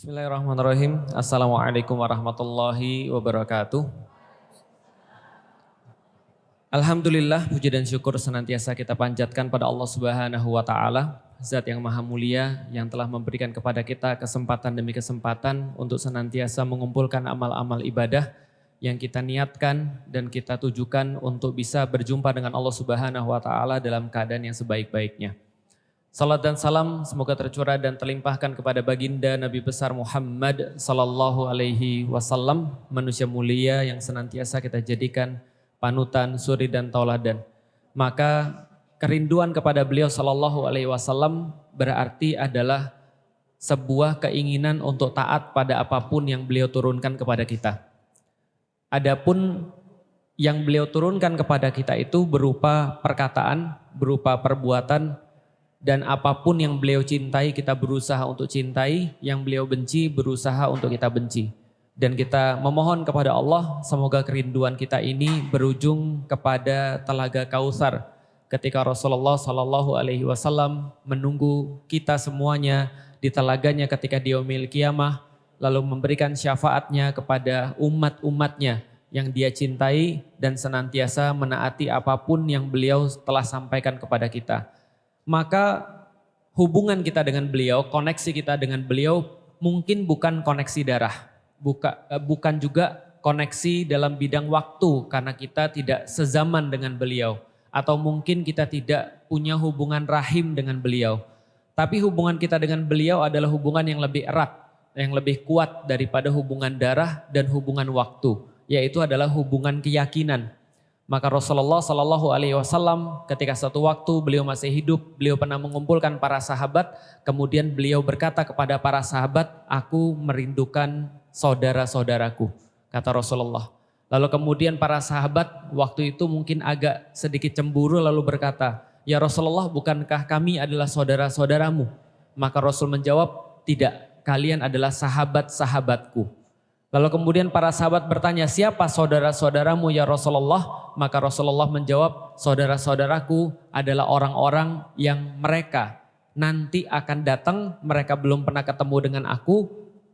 Bismillahirrahmanirrahim. Assalamualaikum warahmatullahi wabarakatuh. Alhamdulillah, puji dan syukur senantiasa kita panjatkan pada Allah Subhanahu wa taala, Zat yang maha mulia yang telah memberikan kepada kita kesempatan demi kesempatan untuk senantiasa mengumpulkan amal-amal ibadah yang kita niatkan dan kita tujukan untuk bisa berjumpa dengan Allah Subhanahu wa taala dalam keadaan yang sebaik-baiknya. Salat dan salam semoga tercurah dan terlimpahkan kepada baginda Nabi besar Muhammad sallallahu alaihi wasallam, manusia mulia yang senantiasa kita jadikan panutan, suri dan tauladan. Maka kerinduan kepada beliau sallallahu alaihi wasallam berarti adalah sebuah keinginan untuk taat pada apapun yang beliau turunkan kepada kita. Adapun yang beliau turunkan kepada kita itu berupa perkataan, berupa perbuatan, dan apapun yang beliau cintai kita berusaha untuk cintai, yang beliau benci berusaha untuk kita benci. Dan kita memohon kepada Allah semoga kerinduan kita ini berujung kepada telaga Kautsar ketika Rasulullah Shallallahu Alaihi Wasallam menunggu kita semuanya di telaganya ketika di yaumil qiyamah, lalu memberikan syafaatnya kepada umat-umatnya yang dia cintai dan senantiasa menaati apapun yang beliau telah sampaikan kepada kita. Maka hubungan kita dengan beliau, koneksi kita dengan beliau mungkin bukan koneksi darah, bukan juga koneksi dalam bidang waktu karena kita tidak sezaman dengan beliau, atau mungkin kita tidak punya hubungan rahim dengan beliau. Tapi hubungan kita dengan beliau adalah hubungan yang lebih erat, yang lebih kuat daripada hubungan darah dan hubungan waktu, yaitu adalah hubungan keyakinan. Maka Rasulullah Shallallahu Alaihi Wasallam ketika suatu waktu beliau masih hidup, beliau pernah mengumpulkan para sahabat, kemudian beliau berkata kepada para sahabat, aku merindukan saudara-saudaraku, kata Rasulullah. Lalu kemudian para sahabat waktu itu mungkin agak sedikit cemburu lalu berkata, ya Rasulullah, bukankah kami adalah saudara-saudaramu? Maka Rasul menjawab, tidak, kalian adalah sahabat-sahabatku. Lalu kemudian para sahabat bertanya, siapa saudara-saudaramu ya Rasulullah? Maka Rasulullah menjawab, saudara-saudaraku adalah orang-orang yang mereka nanti akan datang, mereka belum pernah ketemu dengan aku,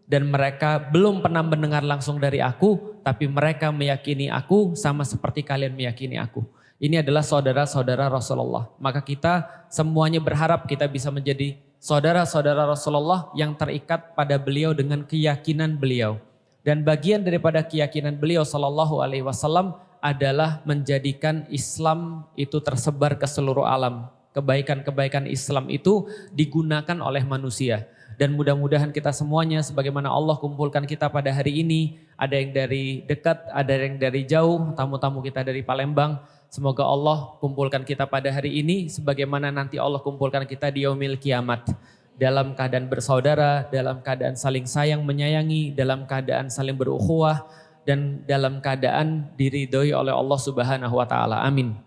dan mereka belum pernah mendengar langsung dari aku, tapi mereka meyakini aku sama seperti kalian meyakini aku. Ini adalah saudara-saudara Rasulullah. Maka kita semuanya berharap kita bisa menjadi saudara-saudara Rasulullah yang terikat pada beliau dengan keyakinan beliau. Dan bagian daripada keyakinan beliau sallallahu alaihi wasallam adalah menjadikan Islam itu tersebar ke seluruh alam. Kebaikan-kebaikan Islam itu digunakan oleh manusia. Dan mudah-mudahan kita semuanya sebagaimana Allah kumpulkan kita pada hari ini, ada yang dari dekat, ada yang dari jauh, tamu-tamu kita dari Palembang. Semoga Allah kumpulkan kita pada hari ini sebagaimana nanti Allah kumpulkan kita di yaumil kiamat. Dalam keadaan bersaudara, dalam keadaan saling sayang menyayangi, dalam keadaan saling berukhuwah, dan dalam keadaan diridhoi oleh Allah Subhanahu wa taala. Amin.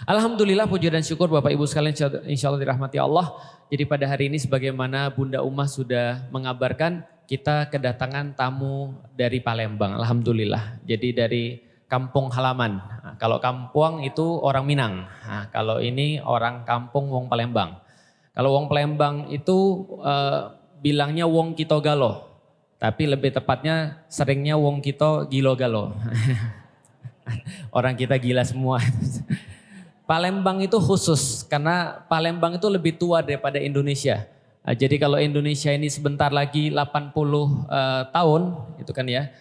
Alhamdulillah, puji dan syukur Bapak Ibu sekalian insyaallah dirahmati Allah. Jadi pada hari ini sebagaimana Bunda Ummah sudah mengabarkan, kita kedatangan tamu dari Palembang. Alhamdulillah. Jadi dari kampung halaman. Nah, kalau kampung itu orang Minang. Nah, kalau ini orang kampung wong Palembang. Kalau wong Palembang itu bilangnya wong kito galo, tapi lebih tepatnya seringnya wong kito gilo galo. Orang kita gila semua. Palembang itu khusus karena Palembang itu lebih tua daripada Indonesia. Jadi kalau Indonesia ini sebentar lagi 80 tahun, itu kan ya.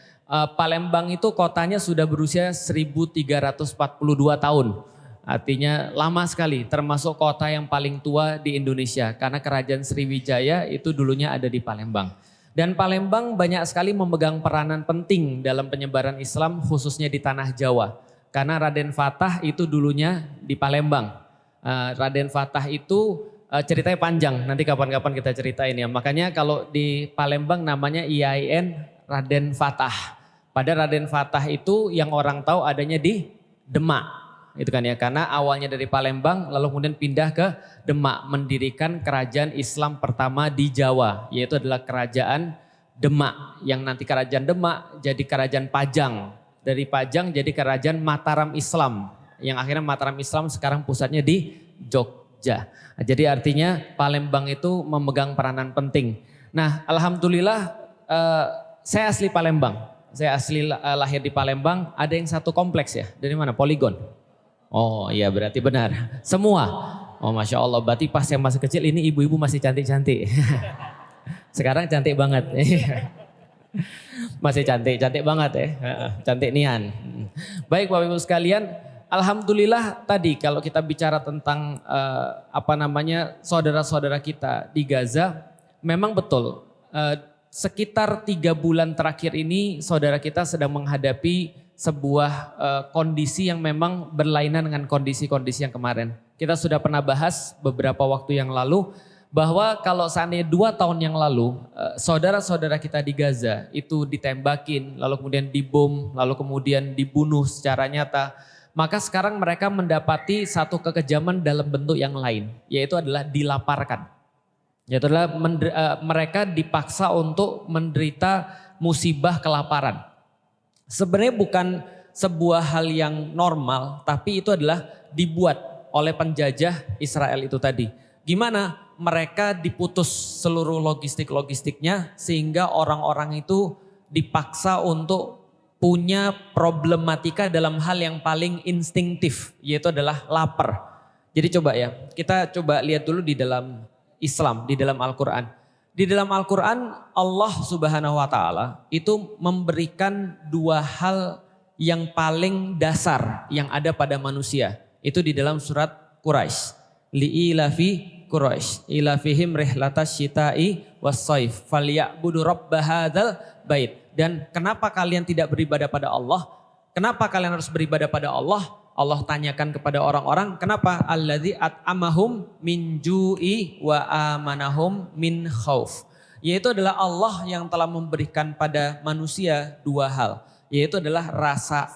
Palembang itu kotanya sudah berusia 1342 tahun. Artinya lama sekali, termasuk kota yang paling tua di Indonesia. Karena kerajaan Sriwijaya itu dulunya ada di Palembang. Dan Palembang banyak sekali memegang peranan penting dalam penyebaran Islam khususnya di tanah Jawa. Karena Raden Fatah itu dulunya di Palembang. Raden Fatah itu ceritanya panjang, nanti kapan-kapan kita ceritain ya. Makanya kalau di Palembang namanya IAIN Raden Fatah. Pada Raden Fatah itu yang orang tahu adanya di Demak. Itu kan ya, karena awalnya dari Palembang lalu kemudian pindah ke Demak, mendirikan kerajaan Islam pertama di Jawa, yaitu adalah kerajaan Demak, yang nanti kerajaan Demak jadi kerajaan Pajang, dari Pajang jadi kerajaan Mataram Islam, yang akhirnya Mataram Islam sekarang pusatnya di Jogja. Jadi artinya Palembang itu memegang peranan penting. Nah, alhamdulillah saya asli Palembang. Saya asli lahir di Palembang. Ada yang satu kompleks ya. Dari mana? Poligon. Oh iya berarti benar. Semua. Oh Masya Allah. Berarti pas yang masih kecil ini ibu-ibu masih cantik-cantik. Sekarang cantik banget. Masih cantik banget ya. Cantik nian. Baik Bapak Ibu sekalian. Alhamdulillah tadi kalau kita bicara tentang saudara-saudara kita di Gaza. Memang betul. Sekitar 3 bulan terakhir ini saudara kita sedang menghadapi sebuah kondisi yang memang berlainan dengan kondisi-kondisi yang kemarin. Kita sudah pernah bahas beberapa waktu yang lalu bahwa kalau seandainya 2 tahun yang lalu saudara-saudara kita di Gaza itu ditembakin, lalu kemudian dibom, lalu kemudian dibunuh secara nyata. Maka sekarang mereka mendapati satu kekejaman dalam bentuk yang lain, yaitu adalah dilaparkan. Yaitu adalah mereka dipaksa untuk menderita musibah kelaparan. Sebenarnya bukan sebuah hal yang normal, tapi itu adalah dibuat oleh penjajah Israel itu tadi. Gimana mereka diputus seluruh logistiknya sehingga orang-orang itu dipaksa untuk punya problematika dalam hal yang paling instinktif, yaitu adalah lapar. Jadi coba ya, kita coba lihat dulu di dalam Islam, di dalam Al-Quran. Di dalam Al-Quran Allah Subhanahu wa Ta'ala itu memberikan 2 hal yang paling dasar yang ada pada manusia. Itu di dalam surat Quraisy. Li'ilafi Quraisy, ilafihim rihlatas syita'i was-saif, falyabudu rabb hadzal bait. Dan kenapa kalian tidak beribadah pada Allah? Kenapa kalian harus beribadah pada Allah? Allah tanyakan kepada orang-orang, kenapa? Alladzi at'amahum min ju'i wa amanahum min khauf. Yaitu adalah Allah yang telah memberikan pada manusia 2 hal. Yaitu adalah rasa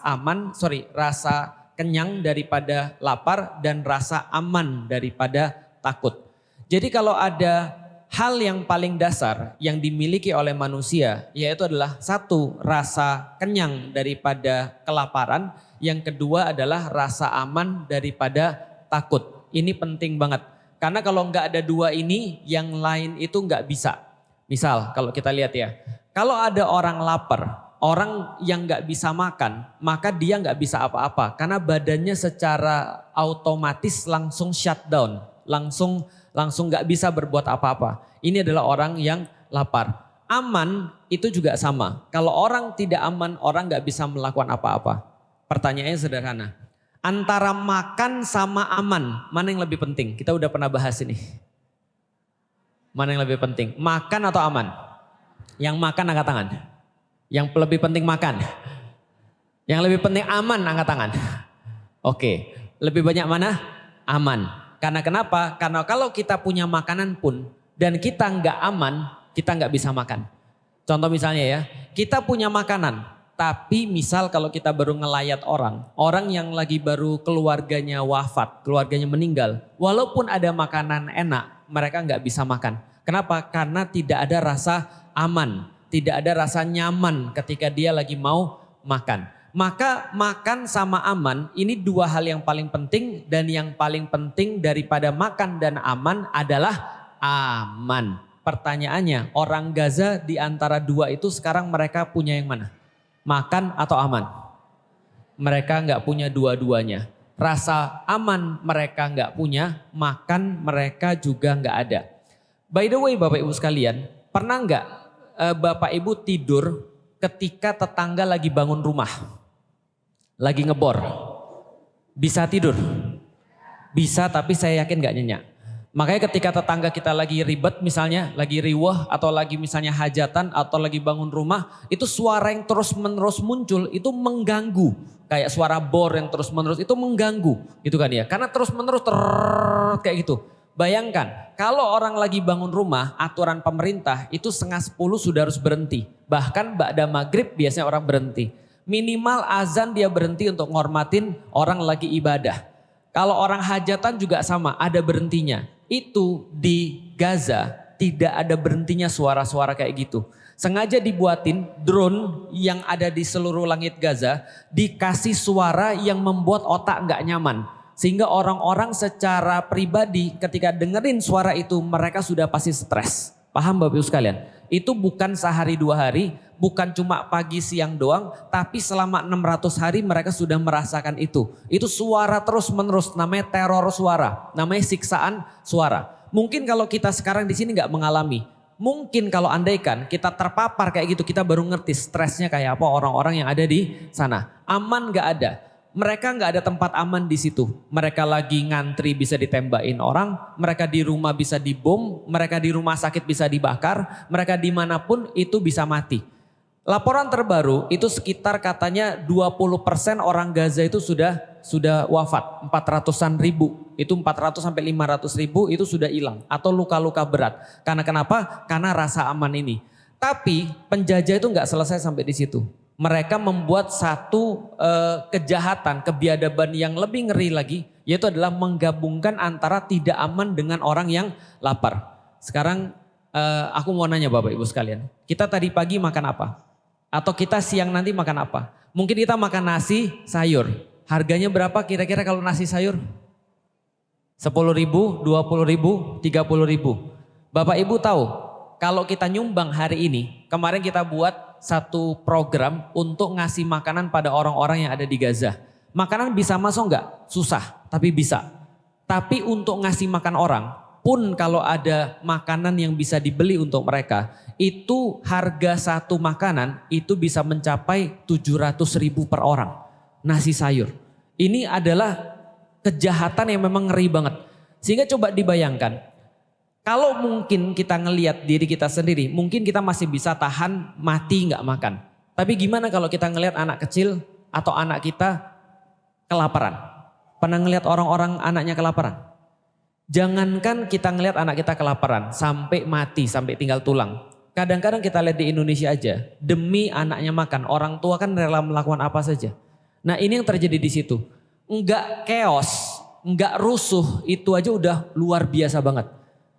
kenyang daripada lapar dan rasa aman daripada takut. Jadi kalau ada hal yang paling dasar yang dimiliki oleh manusia, yaitu adalah 1, rasa kenyang daripada kelaparan. Yang kedua adalah rasa aman daripada takut. Ini penting banget. Karena kalau nggak ada 2 ini, yang lain itu nggak bisa. Misal kalau kita lihat ya, kalau ada orang lapar, orang yang nggak bisa makan, maka dia nggak bisa apa-apa. Karena badannya secara otomatis langsung shutdown, langsung nggak bisa berbuat apa-apa. Ini adalah orang yang lapar. Aman itu juga sama. Kalau orang tidak aman, orang nggak bisa melakukan apa-apa. Pertanyaannya sederhana, antara makan sama aman, mana yang lebih penting? Kita udah pernah bahas ini. Mana yang lebih penting, makan atau aman? Yang makan angkat tangan. Yang lebih penting makan. Yang lebih penting aman angkat tangan. Oke, lebih banyak mana? Aman. Karena kenapa? Karena kalau kita punya makanan pun dan kita nggak aman, kita nggak bisa makan. Contoh misalnya ya, kita punya makanan. Tapi misal kalau kita baru ngelayat orang yang lagi baru keluarganya wafat, keluarganya meninggal. Walaupun ada makanan enak, mereka nggak bisa makan. Kenapa? Karena tidak ada rasa aman, tidak ada rasa nyaman ketika dia lagi mau makan. Maka makan sama aman ini 2 hal yang paling penting, dan yang paling penting daripada makan dan aman adalah aman. Pertanyaannya, orang Gaza di antara 2 itu sekarang mereka punya yang mana? Makan atau aman? Mereka nggak punya dua-duanya. Rasa aman mereka nggak punya, makan mereka juga nggak ada. By the way Bapak Ibu sekalian, pernah nggak Bapak Ibu tidur ketika tetangga lagi bangun rumah? Lagi ngebor? Bisa tidur? Bisa, tapi saya yakin nggak nyenyak. Makanya ketika tetangga kita lagi ribet misalnya, lagi riweh atau lagi misalnya hajatan atau lagi bangun rumah, itu suara yang terus menerus muncul itu mengganggu. Kayak suara bor yang terus menerus itu mengganggu gitu kan ya. Karena terus menerus kayak gitu. Bayangkan kalau orang lagi bangun rumah, aturan pemerintah itu 9:30 sudah harus berhenti. Bahkan ba'da maghrib biasanya orang berhenti. Minimal azan dia berhenti untuk ngormatin orang lagi ibadah. Kalau orang hajatan juga sama, ada berhentinya. Itu di Gaza tidak ada berhentinya suara-suara kayak gitu. Sengaja dibuatin drone yang ada di seluruh langit Gaza dikasih suara yang membuat otak nggak nyaman. Sehingga orang-orang secara pribadi ketika dengerin suara itu mereka sudah pasti stres. Paham Bapak Ibu sekalian? Itu bukan sehari 2 hari, bukan cuma pagi siang doang, tapi selama 600 hari mereka sudah merasakan itu. Itu suara terus menerus, namanya teror suara, namanya siksaan suara. Mungkin kalau kita sekarang di sini nggak mengalami, mungkin kalau andaikan kita terpapar kayak gitu, kita baru ngerti stresnya kayak apa orang-orang yang ada di sana. Aman nggak ada. Mereka nggak ada tempat aman di situ. Mereka lagi ngantri bisa ditembakin orang, mereka di rumah bisa dibom, mereka di rumah sakit bisa dibakar, mereka dimanapun itu bisa mati. Laporan terbaru itu sekitar katanya 20% orang Gaza itu sudah wafat, 400-an ribu. Itu 400 sampai 500 ribu itu sudah hilang atau luka-luka berat. Karena kenapa? Karena rasa aman ini. Tapi penjajah itu nggak selesai sampai di situ. Mereka membuat satu kejahatan, kebiadaban yang lebih ngeri lagi, yaitu adalah menggabungkan antara tidak aman dengan orang yang lapar. Sekarang aku mau nanya Bapak Ibu sekalian, kita tadi pagi makan apa? Atau kita siang nanti makan apa? Mungkin kita makan nasi sayur. Harganya berapa kira-kira kalau nasi sayur? 10 ribu, 20 ribu, 30 ribu. Bapak Ibu tahu, kalau kita nyumbang hari ini, kemarin kita buat satu program untuk ngasih makanan pada orang-orang yang ada di Gaza. Makanan bisa masuk enggak? Susah, tapi bisa. Tapi untuk ngasih makan orang, pun kalau ada makanan yang bisa dibeli untuk mereka, itu harga satu makanan itu bisa mencapai 700 ribu per orang. Nasi sayur. Ini adalah kejahatan yang memang ngeri banget. Sehingga coba dibayangkan. Kalau mungkin kita ngelihat diri kita sendiri, mungkin kita masih bisa tahan mati nggak makan. Tapi gimana kalau kita ngelihat anak kecil atau anak kita kelaparan? Pernah ngelihat orang-orang anaknya kelaparan? Jangankan kita ngelihat anak kita kelaparan sampai mati, sampai tinggal tulang. Kadang-kadang kita lihat di Indonesia aja, demi anaknya makan, orang tua kan rela melakukan apa saja. Nah ini yang terjadi di situ. Enggak chaos, enggak rusuh, itu aja udah luar biasa banget.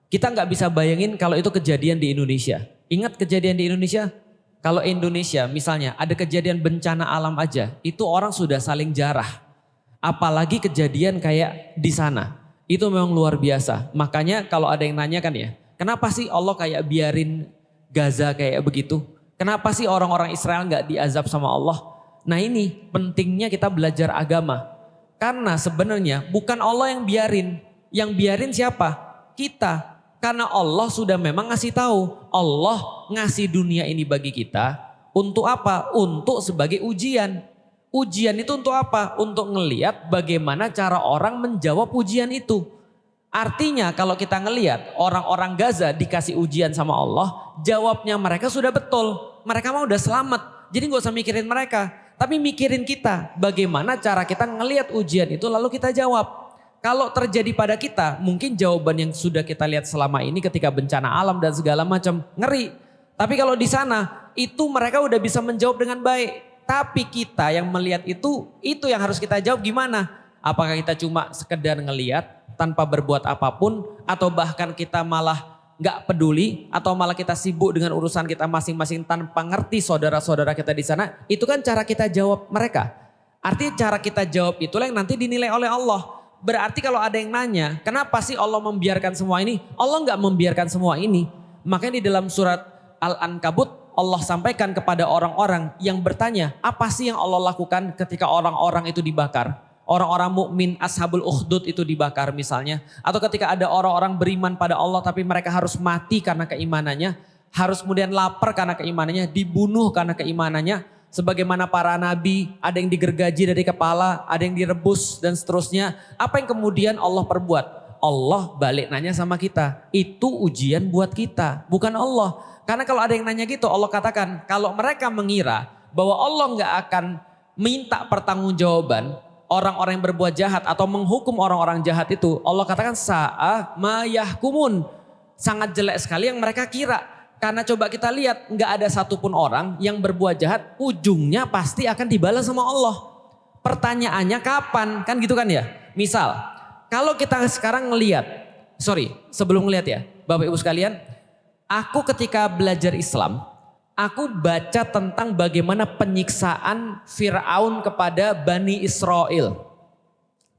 Kita nggak bisa bayangin kalau itu kejadian di Indonesia. Ingat kejadian di Indonesia? Kalau Indonesia misalnya ada kejadian bencana alam aja, itu orang sudah saling jarah. Apalagi kejadian kayak di sana. Itu memang luar biasa. Makanya kalau ada yang nanya kan ya, kenapa sih Allah kayak biarin Gaza kayak begitu? Kenapa sih orang-orang Israel nggak diazab sama Allah? Nah ini pentingnya kita belajar agama. Karena sebenarnya bukan Allah yang biarin. Yang biarin siapa? Kita. Karena Allah sudah memang ngasih tahu, Allah ngasih dunia ini bagi kita untuk apa? Untuk sebagai ujian. Ujian itu untuk apa? Untuk ngelihat bagaimana cara orang menjawab ujian itu. Artinya kalau kita ngelihat orang-orang Gaza dikasih ujian sama Allah, jawabnya mereka sudah betul. Mereka mah udah selamat. Jadi gak usah mikirin mereka, tapi mikirin kita. Bagaimana cara kita ngelihat ujian itu lalu kita jawab. Kalau terjadi pada kita, mungkin jawaban yang sudah kita lihat selama ini ketika bencana alam dan segala macam ngeri. Tapi kalau di sana, itu mereka udah bisa menjawab dengan baik. Tapi kita yang melihat itu yang harus kita jawab gimana? Apakah kita cuma sekedar ngelihat tanpa berbuat apapun, atau bahkan kita malah gak peduli, atau malah kita sibuk dengan urusan kita masing-masing tanpa ngerti saudara-saudara kita di sana? Itu kan cara kita jawab mereka. Artinya cara kita jawab itulah yang nanti dinilai oleh Allah. Berarti kalau ada yang nanya, kenapa sih Allah membiarkan semua ini? Allah nggak membiarkan semua ini. Makanya di dalam surat Al-Ankabut Allah sampaikan kepada orang-orang yang bertanya, apa sih yang Allah lakukan ketika orang-orang itu dibakar? Orang-orang mukmin Ashabul Ukhdud itu dibakar misalnya. Atau ketika ada orang-orang beriman pada Allah tapi mereka harus mati karena keimanannya. Harus kemudian lapar karena keimanannya, dibunuh karena keimanannya. Sebagaimana para nabi, ada yang digergaji dari kepala, ada yang direbus dan seterusnya. Apa yang kemudian Allah perbuat? Allah balik nanya sama kita, itu ujian buat kita, bukan Allah. Karena kalau ada yang nanya gitu, Allah katakan, kalau mereka mengira bahwa Allah gak akan minta pertanggungjawaban orang-orang yang berbuat jahat atau menghukum orang-orang jahat itu, Allah katakan sa'a ma yahkumun. Sangat jelek sekali yang mereka kira. Karena coba kita lihat, nggak ada satupun orang yang berbuat jahat, ujungnya pasti akan dibalas sama Allah. Pertanyaannya kapan? Kan gitu kan ya. Misal, kalau kita sekarang sebelum ngelihat ya, Bapak Ibu sekalian, aku ketika belajar Islam, aku baca tentang bagaimana penyiksaan Fir'aun kepada Bani Israel.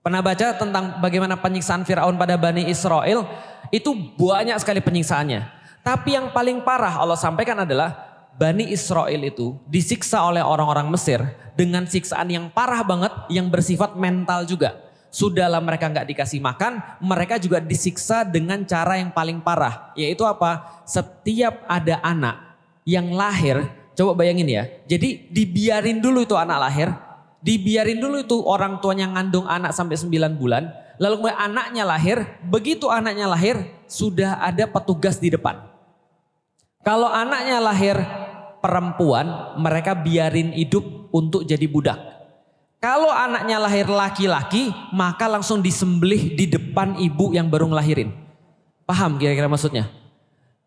Pernah baca tentang bagaimana penyiksaan Fir'aun pada Bani Israel? Itu banyak sekali penyiksaannya. Tapi yang paling parah Allah sampaikan adalah Bani Israel itu disiksa oleh orang-orang Mesir dengan siksaan yang parah banget yang bersifat mental juga. Sudahlah mereka nggak dikasih makan, mereka juga disiksa dengan cara yang paling parah. Yaitu apa? Setiap ada anak yang lahir, coba bayangin ya. Jadi dibiarin dulu itu anak lahir, dibiarin dulu itu orang tuanya ngandung anak sampai 9 bulan. Lalu kemudian anaknya lahir, begitu anaknya lahir sudah ada petugas di depan. Kalau anaknya lahir perempuan, mereka biarin hidup untuk jadi budak. Kalau anaknya lahir laki-laki, maka langsung disembelih di depan ibu yang baru ngelahirin. Paham kira-kira maksudnya?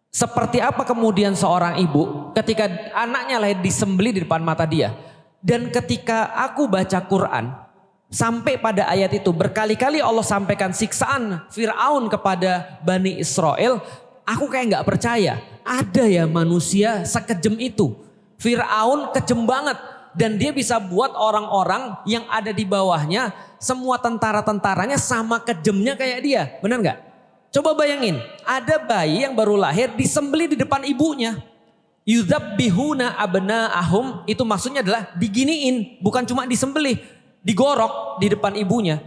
Seperti apa kemudian seorang ibu ketika anaknya lahir disembelih di depan mata dia. Dan ketika aku baca Quran, sampai pada ayat itu berkali-kali Allah sampaikan siksaan Fir'aun kepada Bani Israel. Aku kayak gak percaya, ada ya manusia sekejam itu. Fir'aun kejem banget. Dan dia bisa buat orang-orang yang ada di bawahnya, semua tentara-tentaranya sama kejemnya kayak dia. Benar gak? Coba bayangin, ada bayi yang baru lahir disembelih di depan ibunya. Yudzabbihuna abna'ahum, itu maksudnya adalah diginiin, bukan cuma disembelih, digorok di depan ibunya.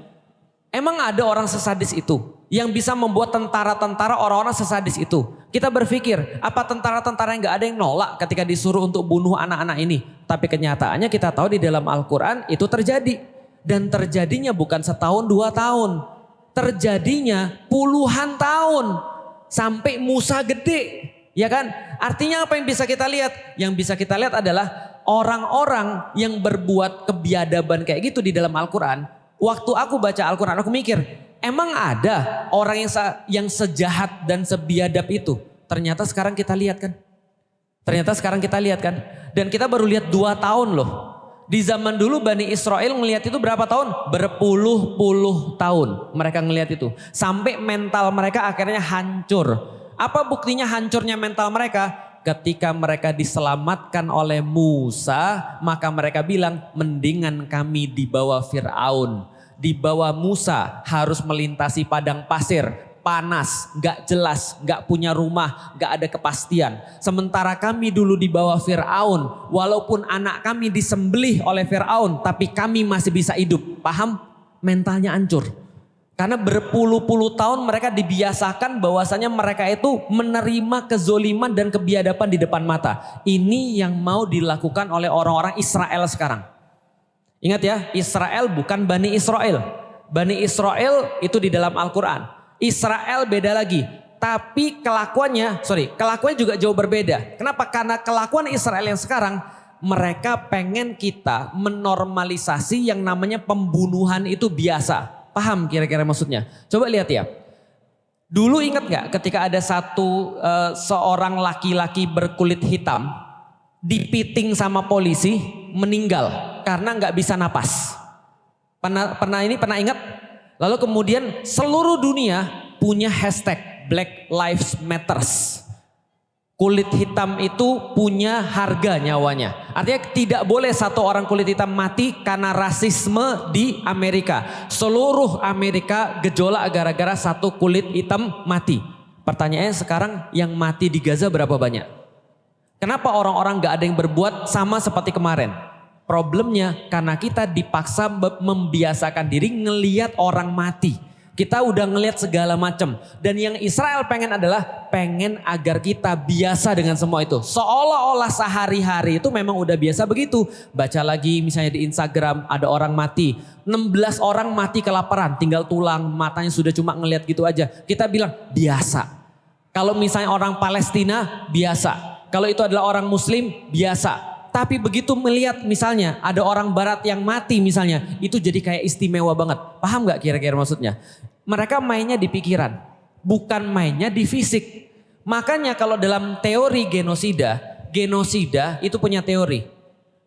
Emang ada orang sesadis itu yang bisa membuat tentara-tentara orang-orang sesadis itu? Kita berpikir, apa tentara-tentara yang gak ada yang nolak ketika disuruh untuk bunuh anak-anak ini? Tapi kenyataannya kita tahu di dalam Al-Quran itu terjadi. Dan terjadinya bukan setahun 2 tahun. Terjadinya puluhan tahun. Sampai Musa gede. Ya kan? Artinya apa yang bisa kita lihat? Yang bisa kita lihat adalah orang-orang yang berbuat kebiadaban kayak gitu di dalam Al-Quran. Waktu aku baca Al-Quran aku mikir, emang ada orang yang sejahat dan sebiadab itu? Ternyata sekarang kita lihat kan. Dan kita baru lihat 2 tahun loh. Di zaman dulu Bani Israel ngelihat itu berapa tahun? Berpuluh-puluh tahun mereka ngelihat itu. Sampai mental mereka akhirnya hancur. Apa buktinya hancurnya mental mereka? Ketika mereka diselamatkan oleh Musa, maka mereka bilang mendingan kami di bawah Fir'aun. Di bawah Musa harus melintasi padang pasir, panas, gak jelas, gak punya rumah, gak ada kepastian. Sementara kami dulu di bawah Fir'aun, walaupun anak kami disembelih oleh Fir'aun, tapi kami masih bisa hidup. Paham? Mentalnya hancur. Karena berpuluh-puluh tahun mereka dibiasakan bahwasanya mereka itu menerima kezoliman dan kebiadaban di depan mata. Ini yang mau dilakukan oleh orang-orang Israel sekarang. Ingat ya, Israel bukan Bani Israel. Bani Israel itu di dalam Al-Quran. Israel beda lagi. Tapi kelakuannya juga jauh berbeda. Kenapa? Karena kelakuan Israel yang sekarang, mereka pengen kita menormalisasi yang namanya pembunuhan itu biasa. Paham kira-kira maksudnya? Coba lihat ya. Dulu ingat gak ketika ada seorang laki-laki berkulit hitam dipiting sama polisi meninggal karena gak bisa napas. Pernah ingat? Lalu kemudian seluruh dunia punya hashtag Black Lives Matters. Kulit hitam itu punya harga nyawanya. Artinya tidak boleh satu orang kulit hitam mati karena rasisme di Amerika. Seluruh Amerika gejolak gara-gara satu kulit hitam mati. Pertanyaannya sekarang yang mati di Gaza berapa banyak? Kenapa orang-orang gak ada yang berbuat sama seperti kemarin? Problemnya karena kita dipaksa membiasakan diri ngelihat orang mati. Kita udah ngelihat segala macam. Dan yang Israel pengen adalah pengen agar kita biasa dengan semua itu. Seolah-olah sehari-hari itu memang udah biasa begitu. Baca lagi misalnya di Instagram ada orang mati. 16 orang mati kelaparan, tinggal tulang, matanya sudah cuma ngelihat gitu aja. Kita bilang biasa. Kalau misalnya orang Palestina biasa. Kalau itu adalah orang Muslim biasa. Tapi begitu melihat misalnya ada orang barat yang mati misalnya, itu jadi kayak istimewa banget. Paham gak kira-kira maksudnya? Mereka mainnya di pikiran, bukan mainnya di fisik. Makanya kalau dalam teori genosida itu punya teori.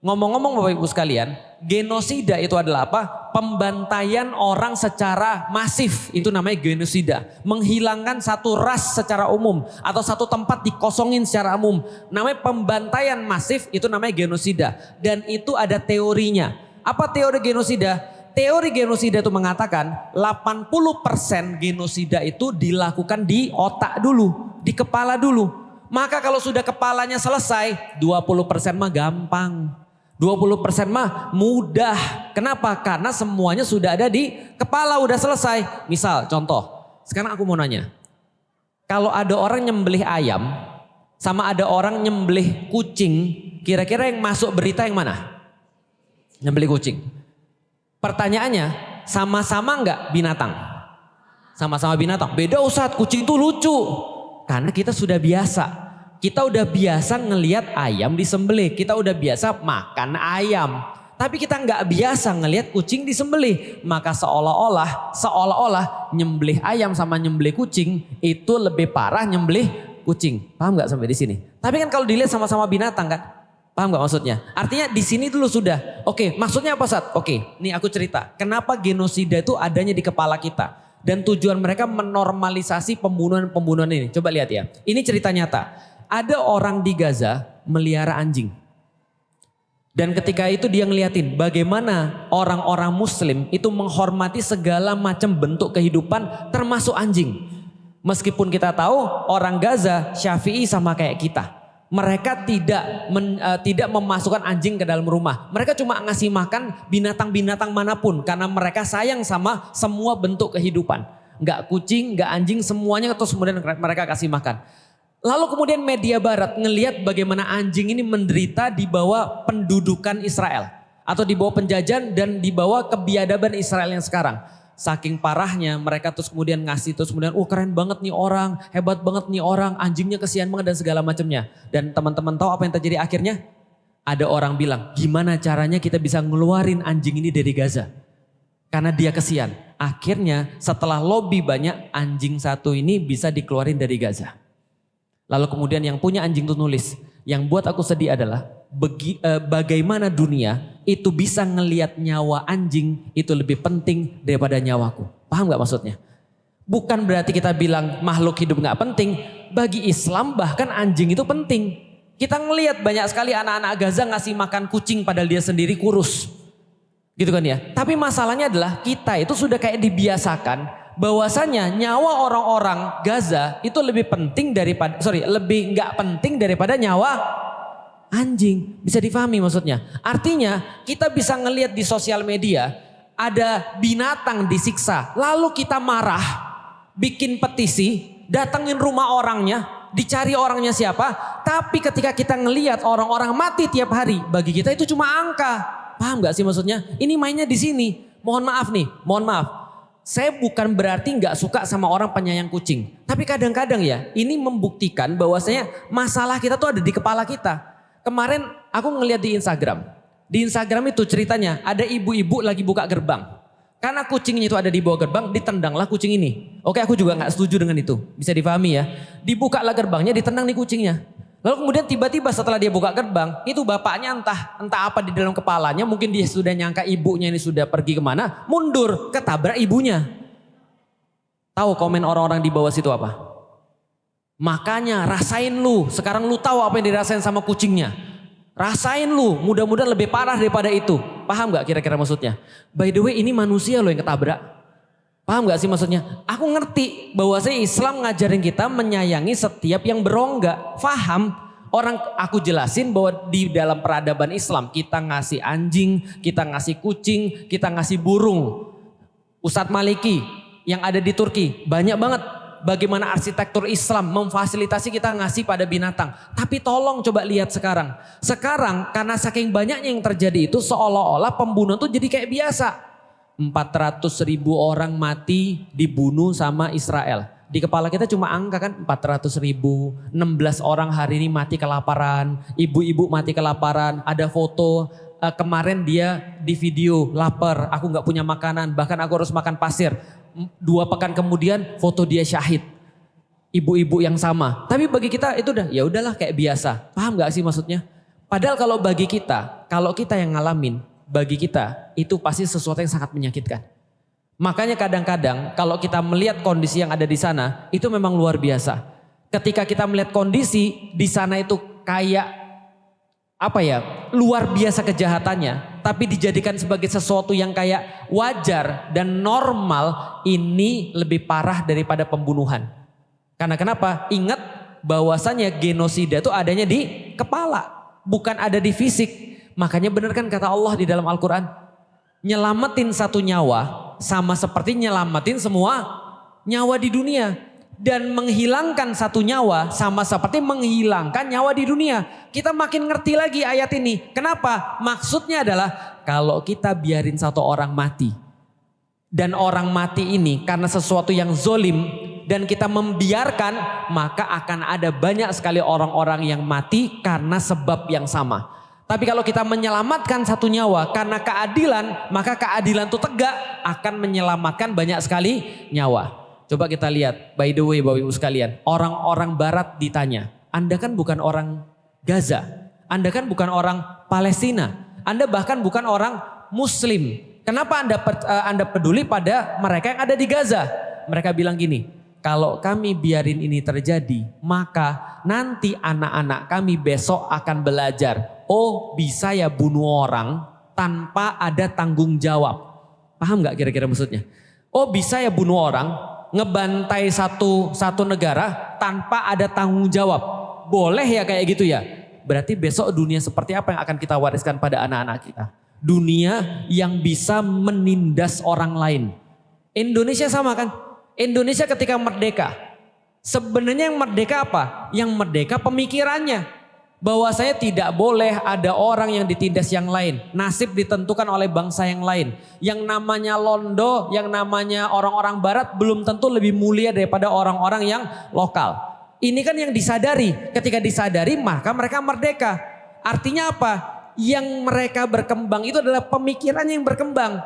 Ngomong-ngomong Bapak Ibu sekalian, genosida itu adalah apa? Pembantaian orang secara masif, itu namanya genosida. Menghilangkan satu ras secara umum atau satu tempat dikosongin secara umum. Namanya pembantaian masif, itu namanya genosida. Dan itu ada teorinya. Apa teori genosida? Teori genosida itu mengatakan 80% genosida itu dilakukan di otak dulu, di kepala dulu. Maka kalau sudah kepalanya selesai, 20% mah gampang. 20% mah mudah. Kenapa? Karena semuanya sudah ada di kepala, udah selesai. Misal contoh, sekarang aku mau nanya. Kalau ada orang nyembelih ayam sama ada orang nyembelih kucing, kira-kira yang masuk berita yang mana? Nyembelih kucing. Pertanyaannya, sama-sama enggak binatang? Sama-sama binatang. Beda Ustadz, kucing itu lucu. Karena kita sudah biasa. Kita udah biasa ngelihat ayam disembelih. Kita udah biasa makan ayam. Tapi kita nggak biasa ngelihat kucing disembelih. Maka seolah-olah nyembelih ayam sama nyembelih kucing itu lebih parah nyembelih kucing. Paham nggak sampai di sini? Tapi kan kalau dilihat sama-sama binatang kan? Paham nggak maksudnya? Artinya di sini dulu sudah. Oke, maksudnya apa Ustaz? Oke, nih aku cerita. Kenapa genosida itu adanya di kepala kita? Dan tujuan mereka menormalisasi pembunuhan-pembunuhan ini. Coba lihat ya. Ini cerita nyata. Ada orang di Gaza melihara anjing. Dan ketika itu dia ngeliatin bagaimana orang-orang muslim itu menghormati segala macam bentuk kehidupan termasuk anjing. Meskipun kita tahu orang Gaza Syafi'i sama kayak kita. Mereka tidak memasukkan anjing ke dalam rumah. Mereka cuma ngasih makan binatang-binatang manapun. Karena mereka sayang sama semua bentuk kehidupan. Nggak kucing, nggak anjing, semuanya terus kemudian mereka kasih makan. Lalu kemudian media barat ngelihat bagaimana anjing ini menderita di bawah pendudukan Israel. Atau di bawah penjajahan dan di bawah kebiadaban Israel yang sekarang. Saking parahnya mereka terus kemudian ngasih terus kemudian keren banget nih orang, hebat banget nih orang, anjingnya kesian banget dan segala macamnya. Dan teman-teman tahu apa yang terjadi akhirnya? Ada orang bilang gimana caranya kita bisa ngeluarin anjing ini dari Gaza. Karena dia kesian. Akhirnya setelah lobby banyak anjing satu ini bisa dikeluarin dari Gaza. Lalu kemudian yang punya anjing itu nulis, yang buat aku sedih adalah bagaimana dunia itu bisa ngelihat nyawa anjing itu lebih penting daripada nyawaku. Paham gak maksudnya? Bukan berarti kita bilang makhluk hidup gak penting. Bagi Islam bahkan anjing itu penting. Kita ngelihat banyak sekali anak-anak Gaza ngasih makan kucing padahal dia sendiri kurus. Gitu kan ya. Tapi masalahnya adalah kita itu sudah kayak dibiasakan bahwasanya nyawa orang-orang Gaza itu lebih penting daripada lebih nggak penting daripada nyawa anjing. Bisa difahami maksudnya? Artinya kita bisa ngelihat di sosial media ada binatang disiksa, lalu kita marah, bikin petisi, datengin rumah orangnya, dicari orangnya siapa. Tapi ketika kita ngelihat orang-orang mati tiap hari, bagi kita itu cuma angka. Paham nggak sih maksudnya? Ini mainnya di sini. Mohon maaf. Saya bukan berarti nggak suka sama orang penyayang kucing. Tapi kadang-kadang ya ini membuktikan bahwasanya masalah kita tuh ada di kepala kita. Kemarin aku ngeliat di Instagram. Di Instagram itu ceritanya ada ibu-ibu lagi buka gerbang. Karena kucingnya itu ada di bawah gerbang, ditendanglah kucing ini. Oke, aku juga nggak setuju dengan itu. Bisa difahami ya. Dibukalah gerbangnya, ditendang nih kucingnya. Lalu kemudian tiba-tiba setelah dia buka gerbang, itu bapaknya entah apa di dalam kepalanya, mungkin dia sudah nyangka ibunya ini sudah pergi kemana, mundur, ketabrak ibunya. Tahu komen orang-orang di bawah situ apa? Makanya rasain lu, sekarang lu tahu apa yang dirasain sama kucingnya. Rasain lu, mudah-mudahan lebih parah daripada itu. Paham gak kira-kira maksudnya? By the way ini manusia loh yang ketabrak. Paham gak sih maksudnya? Aku ngerti bahwasanya Islam ngajarin kita menyayangi setiap yang berongga. Paham? Orang aku jelasin bahwa di dalam peradaban Islam kita ngasih anjing, kita ngasih kucing, kita ngasih burung. Ustadz Maliki yang ada di Turki banyak banget bagaimana arsitektur Islam memfasilitasi kita ngasih pada binatang. Tapi tolong coba lihat sekarang. Sekarang karena saking banyaknya yang terjadi itu seolah-olah pembunuhan itu jadi kayak biasa. 400.000 orang mati dibunuh sama Israel. Di kepala kita cuma angka kan 400.000. 16 orang hari ini mati kelaparan. Ibu-ibu mati kelaparan. Ada foto kemarin dia di video lapar. Aku gak punya makanan. Bahkan aku harus makan pasir. 2 pekan kemudian foto dia syahid. Ibu-ibu yang sama. Tapi bagi kita itu udah ya udahlah kayak biasa. Paham gak sih maksudnya? Padahal kalau bagi kita, kalau kita yang ngalamin, bagi kita itu pasti sesuatu yang sangat menyakitkan. Makanya kadang-kadang kalau kita melihat kondisi yang ada di sana itu memang luar biasa. Ketika kita melihat kondisi di sana itu kayak apa ya, luar biasa kejahatannya, tapi dijadikan sebagai sesuatu yang kayak wajar dan normal, ini lebih parah daripada pembunuhan. Karena kenapa? Ingat bahwasanya genosida itu adanya di kepala, bukan ada di fisik. Makanya benar kan kata Allah di dalam Al-Quran, nyelamatin satu nyawa sama seperti nyelamatin semua nyawa di dunia. Dan menghilangkan satu nyawa sama seperti menghilangkan nyawa di dunia. Kita makin ngerti lagi ayat ini. Kenapa? Maksudnya adalah kalau kita biarin satu orang mati. Dan orang mati ini karena sesuatu yang zolim dan kita membiarkan, maka akan ada banyak sekali orang-orang yang mati karena sebab yang sama. Tapi kalau kita menyelamatkan satu nyawa karena keadilan, maka keadilan itu tegak akan menyelamatkan banyak sekali nyawa. Coba kita lihat, by the way Bapak Ibu sekalian, orang-orang barat ditanya, Anda kan bukan orang Gaza, Anda kan bukan orang Palestina, Anda bahkan bukan orang Muslim. Kenapa Anda peduli pada mereka yang ada di Gaza? Mereka bilang gini, kalau kami biarin ini terjadi, maka nanti anak-anak kami besok akan belajar. Oh, bisa ya bunuh orang tanpa ada tanggung jawab. Paham gak kira-kira maksudnya? Oh, bisa ya bunuh orang, ngebantai satu negara tanpa ada tanggung jawab. Boleh ya kayak gitu ya? Berarti besok dunia seperti apa yang akan kita wariskan pada anak-anak kita? Dunia yang bisa menindas orang lain. Indonesia sama kan? Indonesia ketika merdeka, sebenarnya yang merdeka apa? Yang merdeka pemikirannya. Bahwasanya tidak boleh ada orang yang ditindas yang lain. Nasib ditentukan oleh bangsa yang lain. Yang namanya Londo, yang namanya orang-orang barat belum tentu lebih mulia daripada orang-orang yang lokal. Ini kan yang disadari. Ketika disadari maka mereka merdeka. Artinya apa? Yang mereka berkembang itu adalah pemikiran yang berkembang.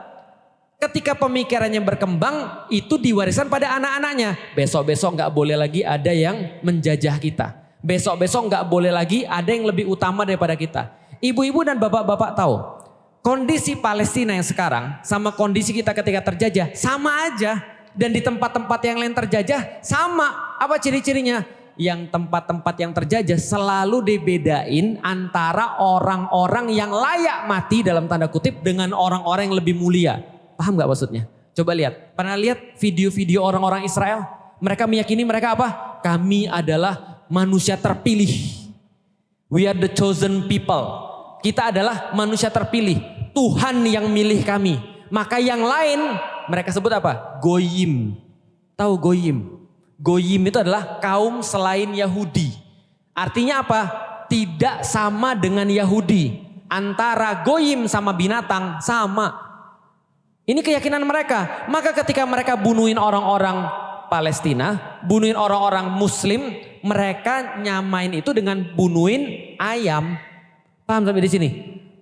Ketika pemikirannya berkembang itu diwariskan pada anak-anaknya. Besok-besok gak boleh lagi ada yang menjajah kita. Besok-besok gak boleh lagi ada yang lebih utama daripada kita. Ibu-ibu dan bapak-bapak tahu, kondisi Palestina yang sekarang sama kondisi kita ketika terjajah sama aja. Dan di tempat-tempat yang lain terjajah sama. Apa ciri-cirinya? Yang tempat-tempat yang terjajah selalu dibedain antara orang-orang yang layak mati dalam tanda kutip dengan orang-orang yang lebih mulia. Paham gak maksudnya? Coba lihat. Pernah lihat video-video orang-orang Israel? Mereka meyakini mereka apa? Kami adalah manusia terpilih. We are the chosen people. Kita adalah manusia terpilih. Tuhan yang milih kami. Maka yang lain mereka sebut apa? Goyim. Tahu goyim? Goyim itu adalah kaum selain Yahudi. Artinya apa? Tidak sama dengan Yahudi. Antara goyim sama binatang sama. Ini keyakinan mereka. Maka ketika mereka bunuhin orang-orang Palestina, bunuhin orang-orang Muslim, mereka nyamain itu dengan bunuhin ayam. Paham sampai di sini?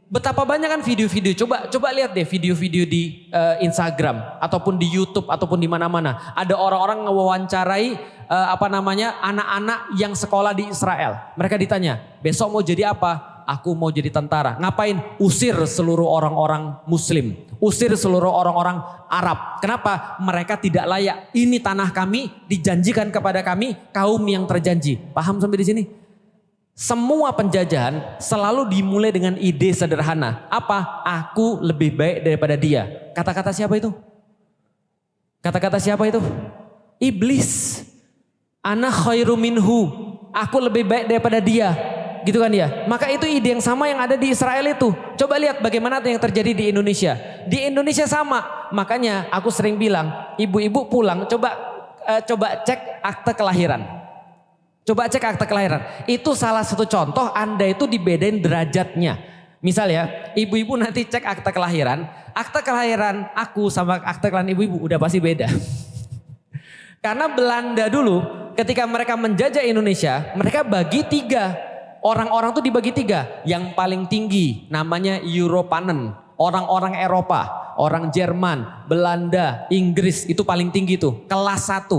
Betapa banyak kan video-video. Coba lihat deh video-video di Instagram ataupun di YouTube ataupun di mana-mana. Ada orang-orang ngewawancarai anak-anak yang sekolah di Israel. Mereka ditanya, besok mau jadi apa? Aku mau jadi tentara. Ngapain? Usir seluruh orang-orang Muslim. Usir seluruh orang-orang Arab. Kenapa? Mereka tidak layak. Ini tanah kami, dijanjikan kepada kami kaum yang terjanji. Paham sampai di sini? Semua penjajahan selalu dimulai dengan ide sederhana. Apa? Aku lebih baik daripada dia. Kata-kata siapa itu? Kata-kata siapa itu? Iblis. Ana khairu minhu. Aku lebih baik daripada dia. Gitu kan dia. Maka itu ide yang sama yang ada di Israel itu. Coba lihat bagaimana yang terjadi di Indonesia. Di Indonesia sama. Makanya aku sering bilang, ibu-ibu pulang coba cek akte kelahiran. Coba cek akte kelahiran. Itu salah satu contoh Anda itu dibedain derajatnya. Misal ya, ibu-ibu nanti cek akte kelahiran. Akte kelahiran aku sama akte kelahiran ibu-ibu udah pasti beda. Karena Belanda dulu ketika mereka menjajah Indonesia, mereka bagi 3. Orang-orang tuh dibagi 3. Yang paling tinggi namanya Europanen. Orang-orang Eropa, orang Jerman, Belanda, Inggris itu paling tinggi tuh. Kelas 1.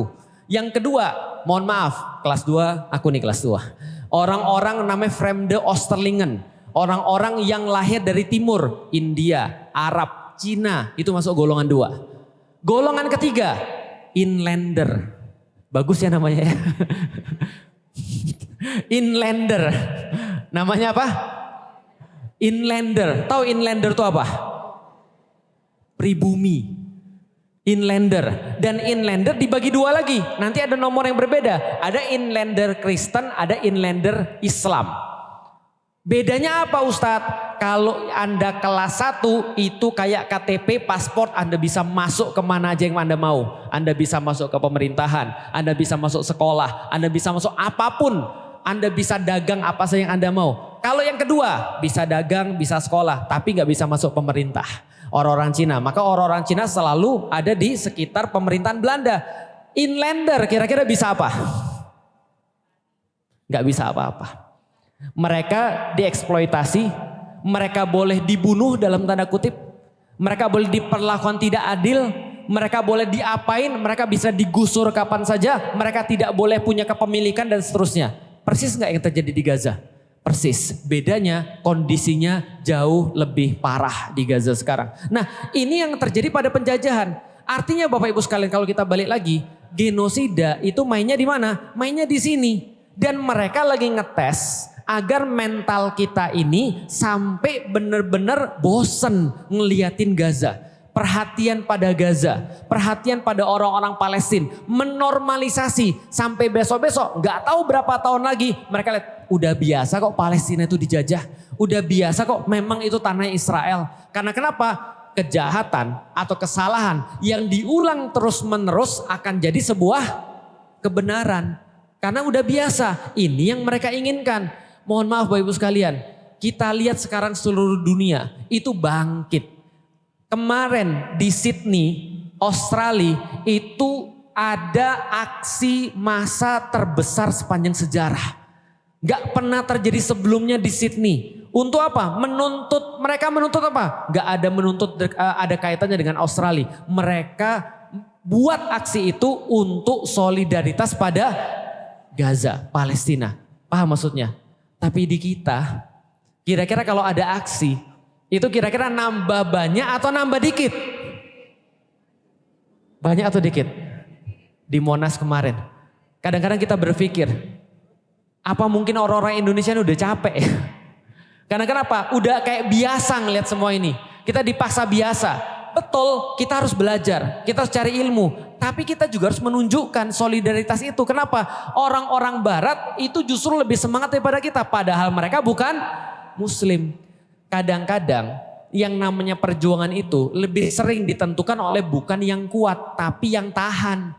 Yang kedua, mohon maaf, kelas 2, aku nih kelas 2. Orang-orang namanya Fremde Oosterlingen. Orang-orang yang lahir dari timur, India, Arab, Cina, itu masuk golongan 2. Golongan ketiga, Inlander. Bagus ya namanya ya. Inlander. Namanya apa? Inlander. Tahu Inlander itu apa? Pribumi. Inlander. Dan inlander dibagi dua lagi. Nanti ada nomor yang berbeda. Ada inlander Kristen, ada inlander Islam. Bedanya apa Ustadz? Kalau Anda kelas 1 itu kayak KTP, paspor, Anda bisa masuk kemana aja yang Anda mau. Anda bisa masuk ke pemerintahan, Anda bisa masuk sekolah, Anda bisa masuk apapun. Anda bisa dagang apa saja yang Anda mau. Kalau yang kedua, bisa dagang, bisa sekolah, tapi nggak bisa masuk pemerintah. Orang-orang Cina, maka orang-orang Cina selalu ada di sekitar pemerintahan Belanda. Inlander kira-kira bisa apa? Nggak bisa apa-apa. Mereka dieksploitasi, mereka boleh dibunuh dalam tanda kutip, mereka boleh diperlakukan tidak adil, mereka boleh diapain, mereka bisa digusur kapan saja, mereka tidak boleh punya kepemilikan dan seterusnya. Persis nggak yang terjadi di Gaza? Persis, bedanya kondisinya jauh lebih parah di Gaza sekarang. Nah ini yang terjadi pada penjajahan. Artinya Bapak Ibu sekalian kalau kita balik lagi, genosida itu mainnya di mana? Mainnya di sini. Dan mereka lagi ngetes agar mental kita ini sampai benar-benar bosen ngeliatin Gaza. Perhatian pada Gaza, perhatian pada orang-orang Palestina, menormalisasi sampai besok-besok nggak tahu berapa tahun lagi mereka lihat udah biasa kok Palestina itu dijajah, udah biasa kok memang itu tanah Israel. Karena kenapa? Kejahatan atau kesalahan yang diulang terus-menerus akan jadi sebuah kebenaran. Karena udah biasa, ini yang mereka inginkan. Mohon maaf Bapak Ibu sekalian, kita lihat sekarang seluruh dunia itu bangkit. Kemarin di Sydney, Australia itu ada aksi massa terbesar sepanjang sejarah. Gak pernah terjadi sebelumnya di Sydney. Untuk apa? Mereka menuntut apa? Gak ada menuntut ada kaitannya dengan Australia. Mereka buat aksi itu untuk solidaritas pada Gaza, Palestina. Paham maksudnya? Tapi di kita, kira-kira kalau ada aksi, itu kira-kira nambah banyak atau nambah dikit? Banyak atau dikit? Di Monas kemarin. Kadang-kadang kita berpikir, apa mungkin orang-orang Indonesia ini udah capek? Karena kenapa? Udah kayak biasa ngeliat semua ini. Kita dipaksa biasa. Betul, kita harus belajar, kita harus cari ilmu. Tapi kita juga harus menunjukkan solidaritas itu. Kenapa? Orang-orang barat itu justru lebih semangat daripada kita. Padahal mereka bukan muslim. Kadang-kadang yang namanya perjuangan itu lebih sering ditentukan oleh bukan yang kuat tapi yang tahan.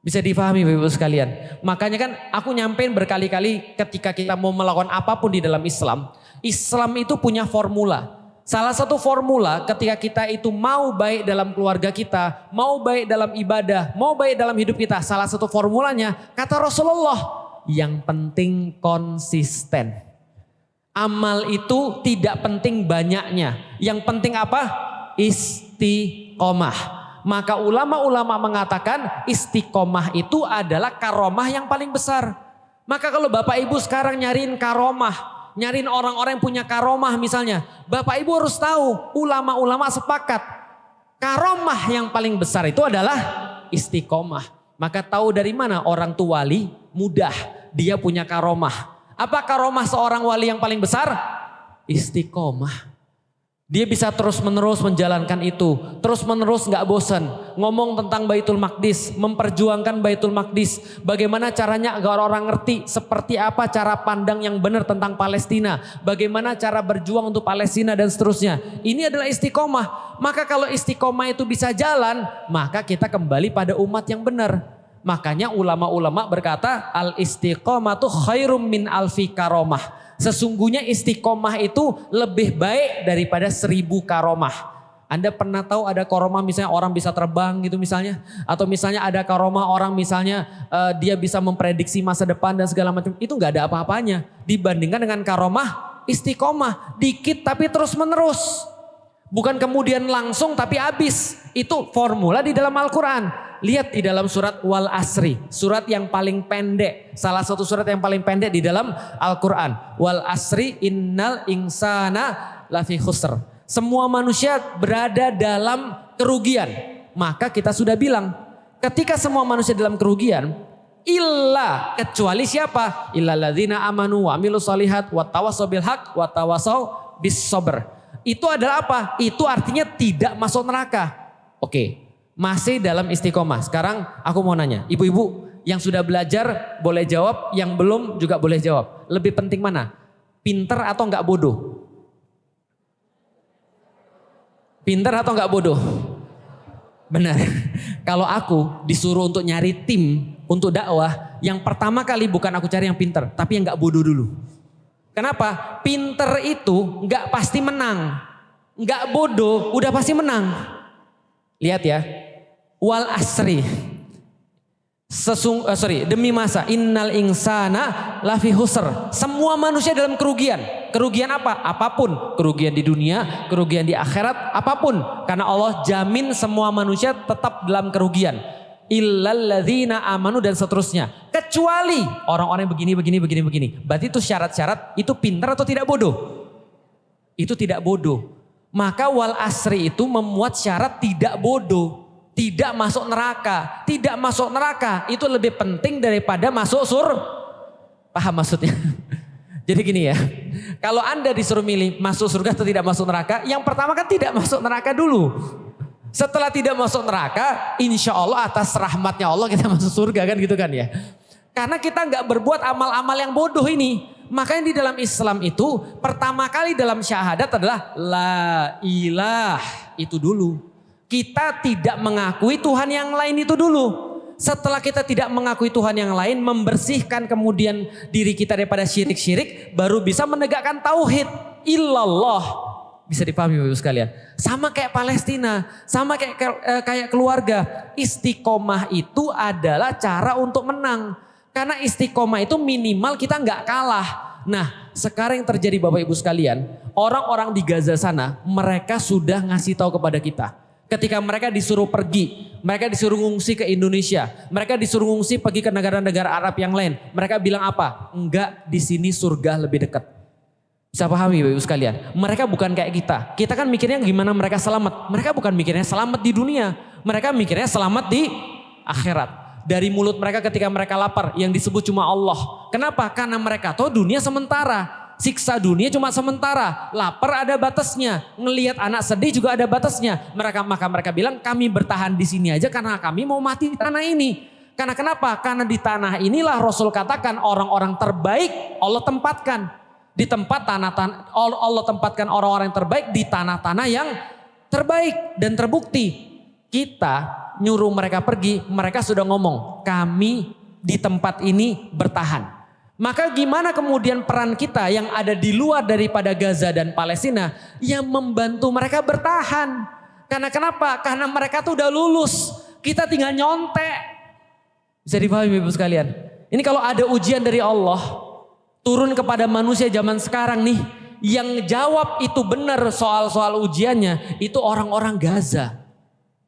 Bisa difahami Bapak Ibu sekalian. Makanya kan aku nyampein berkali-kali ketika kita mau melakukan apapun di dalam Islam. Islam itu punya formula. Salah satu formula ketika kita itu mau baik dalam keluarga kita, mau baik dalam ibadah, mau baik dalam hidup kita. Salah satu formulanya kata Rasulullah, yang penting konsisten. Amal itu tidak penting banyaknya. Yang penting apa? Istiqomah. Maka ulama-ulama mengatakan istiqomah itu adalah karomah yang paling besar. Maka kalau Bapak Ibu sekarang nyariin karomah, nyariin orang-orang yang punya karomah misalnya. Bapak Ibu harus tahu, ulama-ulama sepakat. Karomah yang paling besar itu adalah istiqomah. Maka tahu dari mana orang tua wali? Mudah, dia punya karomah. Apa karomah seorang wali yang paling besar? Istiqomah. Dia bisa terus menerus menjalankan itu. Terus menerus gak bosan. Ngomong tentang Baitul Maqdis. Memperjuangkan Baitul Maqdis. Bagaimana caranya agar orang ngerti. Seperti apa cara pandang yang benar tentang Palestina. Bagaimana cara berjuang untuk Palestina dan seterusnya. Ini adalah istiqomah. Maka kalau istiqomah itu bisa jalan. Maka kita kembali pada umat yang benar. Makanya ulama-ulama berkata al-istiqomatu khairum min alfi karomah. Sesungguhnya istiqomah itu lebih baik daripada 1000 karomah. Anda pernah tahu ada karomah misalnya orang bisa terbang gitu misalnya. Atau misalnya ada karomah orang misalnya dia bisa memprediksi masa depan dan segala macam. Itu gak ada apa-apanya. Dibandingkan dengan karomah istiqomah. Dikit tapi terus menerus. Bukan kemudian langsung tapi habis. Itu formula di dalam Al-Quran. Lihat di dalam surat Wal Asri. Surat yang paling pendek. Salah satu surat yang paling pendek di dalam Al-Quran. Wal Asri innal insana lafi khusr. Semua manusia berada dalam kerugian. Maka kita sudah bilang. Ketika semua manusia dalam kerugian. Illa kecuali siapa? Illa ladzina amanu wa amilu sholihat wa tawassaw bil haq wa tawassaw bis sabr. Itu adalah apa? Itu artinya tidak masuk neraka. Oke. Masih dalam istiqomah. Sekarang aku mau nanya, ibu-ibu yang sudah belajar boleh jawab, yang belum juga boleh jawab. Lebih penting mana? Pinter atau enggak bodoh? Pinter atau enggak bodoh? Benar. Kalau aku disuruh untuk nyari tim untuk dakwah, yang pertama kali bukan aku cari yang pinter, tapi yang enggak bodoh dulu. Kenapa? Pinter itu enggak pasti menang. Enggak bodoh udah pasti menang. Lihat ya. Wal asri. Demi masa innal insana lafi husr. Semua manusia dalam kerugian. Kerugian apa? Apapun. Kerugian di dunia, kerugian di akhirat, apapun. Karena Allah jamin semua manusia tetap dalam kerugian. Illalladzina amanu dan seterusnya. Kecuali orang-orang yang begini. Berarti itu syarat-syarat itu pintar atau tidak bodoh? Itu tidak bodoh. Maka wal asri itu memuat syarat tidak bodoh. Tidak masuk neraka. Tidak masuk neraka itu lebih penting daripada masuk Paham maksudnya? Jadi gini ya. Kalau Anda disuruh milih masuk surga atau tidak masuk neraka. Yang pertama kan tidak masuk neraka dulu. Setelah tidak masuk neraka. Insya Allah atas rahmatnya Allah kita masuk surga kan gitu kan ya. Karena kita nggak berbuat amal-amal yang bodoh ini. Makanya di dalam Islam itu pertama kali dalam syahadat adalah la ilah itu dulu. Kita tidak mengakui Tuhan yang lain itu dulu. Setelah kita tidak mengakui Tuhan yang lain, membersihkan kemudian diri kita daripada syirik-syirik, baru bisa menegakkan tauhid. Illallah. Bisa dipahami Bapak Ibu sekalian. Sama kayak Palestina, sama kayak keluarga. Istiqomah itu adalah cara untuk menang. Karena istiqomah itu minimal kita nggak kalah. Nah sekarang yang terjadi Bapak Ibu sekalian, orang-orang di Gaza sana mereka sudah ngasih tahu kepada kita. Ketika mereka disuruh pergi, mereka disuruh ngungsi ke Indonesia, mereka disuruh ngungsi pergi ke negara-negara Arab yang lain. Mereka bilang apa? Enggak, di sini surga lebih dekat. Bisa pahami Bapak Ibu sekalian? Mereka bukan kayak kita. Kita kan mikirnya gimana mereka selamat. Mereka bukan mikirnya selamat di dunia. Mereka mikirnya selamat di akhirat. Dari mulut mereka ketika mereka lapar yang disebut cuma Allah. Kenapa? Karena mereka tahu dunia sementara. Siksa dunia cuma sementara. Lapar ada batasnya. Ngelihat anak sedih juga ada batasnya. Maka mereka bilang kami bertahan di sini aja karena kami mau mati di tanah ini. Karena kenapa? Karena di tanah inilah Rasul katakan orang-orang terbaik Allah tempatkan. Di tempat tanah-tanah Allah tempatkan orang-orang yang terbaik di tanah-tanah yang terbaik. Dan terbukti kita nyuruh mereka pergi, mereka sudah ngomong, kami di tempat ini bertahan. Maka gimana kemudian peran kita yang ada di luar daripada Gaza dan Palestina yang membantu mereka bertahan? Karena kenapa? Karena mereka tuh udah lulus, kita tinggal nyontek. Bisa dipahami Ibu sekalian? Ini kalau ada ujian dari Allah, turun kepada manusia zaman sekarang nih, yang jawab itu benar soal-soal ujiannya, itu orang-orang Gaza.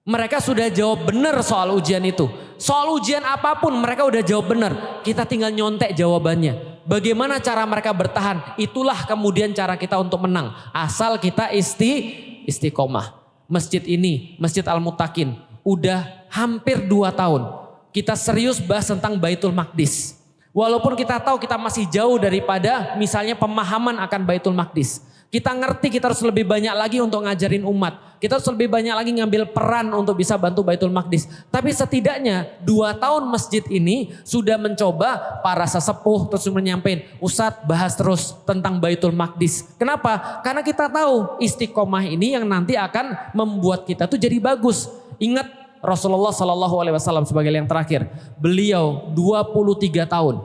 Mereka sudah jawab benar soal ujian itu. Soal ujian apapun mereka udah jawab benar. Kita tinggal nyontek jawabannya. Bagaimana cara mereka bertahan? Itulah kemudian cara kita untuk menang. Asal kita istiqomah. Masjid ini, Masjid Al-Muttaqin, udah hampir 2 tahun. Kita serius bahas tentang Baitul Maqdis. Walaupun kita tahu kita masih jauh daripada misalnya pemahaman akan Baitul Maqdis. Kita ngerti kita harus lebih banyak lagi untuk ngajarin umat. Kita harus lebih banyak lagi ngambil peran untuk bisa bantu Baitul Maqdis. Tapi setidaknya 2 tahun masjid ini sudah mencoba para sesepuh terus menyampaikan, Ustadz bahas terus tentang Baitul Maqdis. Kenapa? Karena kita tahu istiqomah ini yang nanti akan membuat kita tuh jadi bagus. Ingat Rasulullah SAW sebagai yang terakhir. Beliau 23 tahun.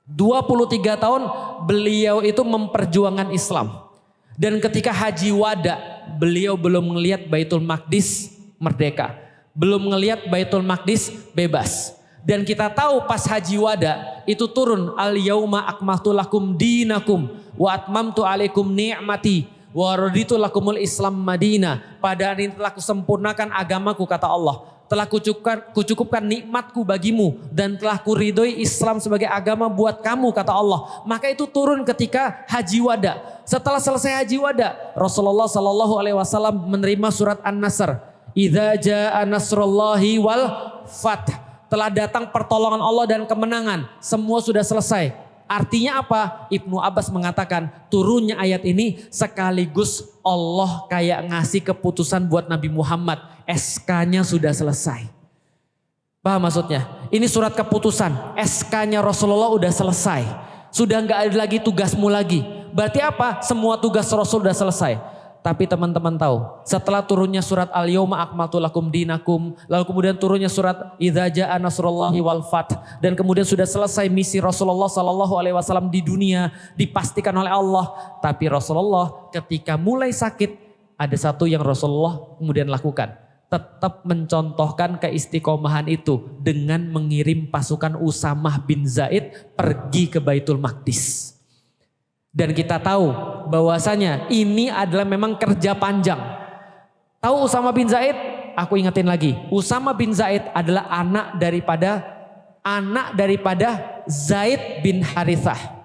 23 tahun beliau itu memperjuangkan Islam. Dan ketika haji wada, beliau belum melihat Baitul Maqdis merdeka. Belum melihat Baitul Maqdis bebas. Dan kita tahu pas haji wada itu turun al-yauma akmaltu lakum dinakum wa atmamtu alaikum ni'mati wa raditu lakumul Islam Madinah. Pada hari ini telah kusempurnakan agamaku kata Allah. Telah kucukupkan nikmatku bagimu dan telah kuridhoi Islam sebagai agama buat kamu kata Allah. Maka itu turun ketika haji wada. Setelah selesai haji wada, Rasulullah SAW menerima surat An-Nasr. Idza jaa nasrullahi wal fath. Telah datang pertolongan Allah dan kemenangan. Semua sudah selesai. Artinya apa? Ibnu Abbas mengatakan turunnya ayat ini sekaligus Allah kayak ngasih keputusan buat Nabi Muhammad. SK-nya sudah selesai. Paham maksudnya? Ini surat keputusan. SK-nya Rasulullah udah selesai. Sudah nggak ada lagi tugasmu lagi. Berarti apa? Semua tugas Rasul udah selesai. Tapi teman-teman tahu, setelah turunnya surat Al-Yawma akmaltu lakum dinakum, lalu kemudian turunnya surat Idza jaa nasrullahi wal fath, dan kemudian sudah selesai misi Rasulullah sallallahu alaihi wasallam di dunia dipastikan oleh Allah. Tapi Rasulullah ketika mulai sakit, ada satu yang Rasulullah kemudian lakukan, tetap mencontohkan keistiqomahan itu dengan mengirim pasukan Usamah bin Zaid pergi ke Baitul Maqdis. Dan kita tahu bahwasanya ini adalah memang kerja panjang. Tahu Usama bin Zaid? Aku ingetin lagi. Usama bin Zaid adalah anak daripada Zaid bin Harithah.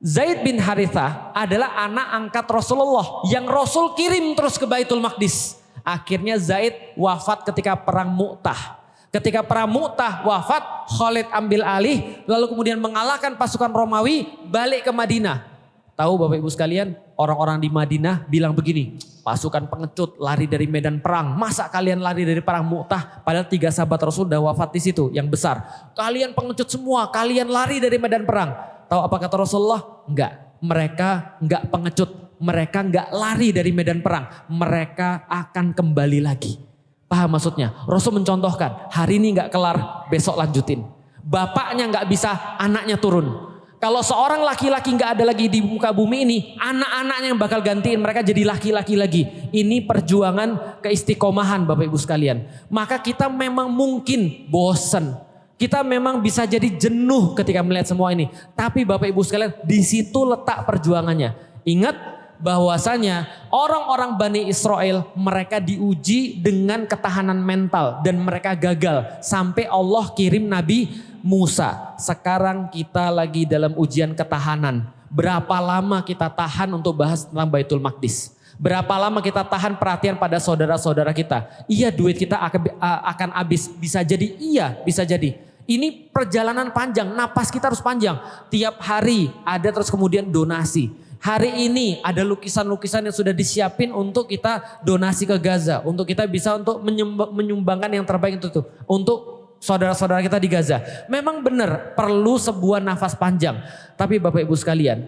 Zaid bin Harithah adalah anak angkat Rasulullah yang Rasul kirim terus ke Baitul Maqdis. Akhirnya Zaid wafat ketika perang Mu'tah. Ketika perang Mu'tah wafat, Khalid ambil alih lalu kemudian mengalahkan pasukan Romawi balik ke Madinah. Tahu Bapak Ibu sekalian, orang-orang di Madinah bilang begini, pasukan pengecut lari dari medan perang. Masa kalian lari dari perang Mu'tah? Padahal 3 sahabat Rasul sudah wafat di situ yang besar. Kalian pengecut semua, kalian lari dari medan perang. Tahu apa kata Rasulullah? Enggak, mereka enggak pengecut. Mereka enggak lari dari medan perang. Mereka akan kembali lagi. Paham maksudnya? Rasul mencontohkan, hari ini enggak kelar, besok lanjutin. Bapaknya enggak bisa, anaknya turun. Kalau seorang laki-laki nggak ada lagi di muka bumi ini, anak-anaknya yang bakal gantiin mereka jadi laki-laki lagi. Ini perjuangan keistiqomahan Bapak Ibu sekalian. Maka kita memang mungkin bosen. Kita memang bisa jadi jenuh ketika melihat semua ini. Tapi Bapak Ibu sekalian, di situ letak perjuangannya. Ingat bahwasanya orang-orang Bani Israel mereka diuji dengan ketahanan mental dan mereka gagal. Sampai Allah kirim Nabi Musa. Sekarang kita lagi dalam ujian ketahanan. Berapa lama kita tahan untuk bahas tentang Baitul Maqdis? Berapa lama kita tahan perhatian pada saudara-saudara kita? Iya, duit kita akan habis. Bisa jadi, iya bisa jadi. Ini perjalanan panjang, napas kita harus panjang. Tiap hari ada terus kemudian donasi. Hari ini ada lukisan-lukisan yang sudah disiapin untuk kita donasi ke Gaza. Untuk kita bisa untuk menyumbangkan yang terbaik itu tuh. Untuk saudara-saudara kita di Gaza. Memang benar perlu sebuah nafas panjang. Tapi Bapak Ibu sekalian,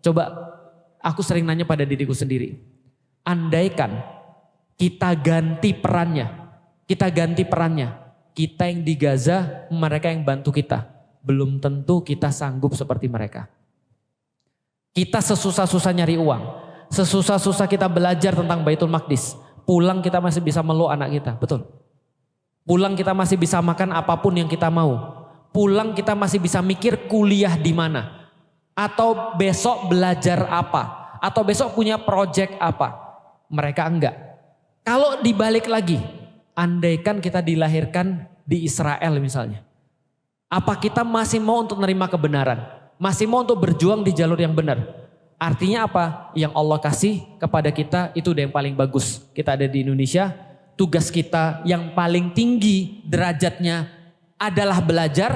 coba aku sering nanya pada diriku sendiri. Andaikan kita ganti perannya. Kita yang di Gaza, mereka yang bantu kita. Belum tentu kita sanggup seperti mereka. Kita sesusah-susah nyari uang. Sesusah-susah kita belajar tentang Baitul Maqdis. Pulang kita masih bisa meluk anak kita, betul. Pulang kita masih bisa makan apapun yang kita mau. Pulang kita masih bisa mikir kuliah di mana. Atau besok belajar apa. Atau besok punya project apa. Mereka enggak. Kalau dibalik lagi. Andaikan kita dilahirkan di Israel misalnya. Apa kita masih mau untuk menerima kebenaran? Masih mau untuk berjuang di jalur yang benar? Artinya apa? Yang Allah kasih kepada kita itu udah yang paling bagus. Kita ada di Indonesia. Tugas kita yang paling tinggi derajatnya adalah belajar,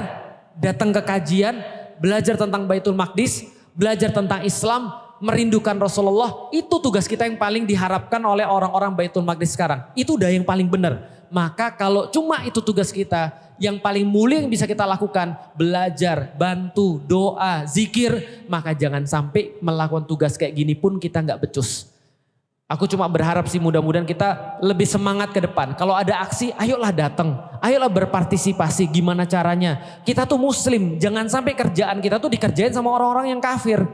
datang ke kajian, belajar tentang Baitul Maqdis, belajar tentang Islam, merindukan Rasulullah. Itu tugas kita yang paling diharapkan oleh orang-orang Baitul Maqdis sekarang. Itu udah yang paling benar. Maka kalau cuma itu tugas kita, yang paling mulia yang bisa kita lakukan, belajar, bantu, doa, zikir, maka jangan sampai melakukan tugas kayak gini pun kita nggak becus. Aku cuma berharap sih mudah-mudahan kita lebih semangat ke depan. Kalau ada aksi, ayolah datang. Ayolah berpartisipasi, gimana caranya. Kita tuh muslim, jangan sampai kerjaan kita tuh dikerjain sama orang-orang yang kafir.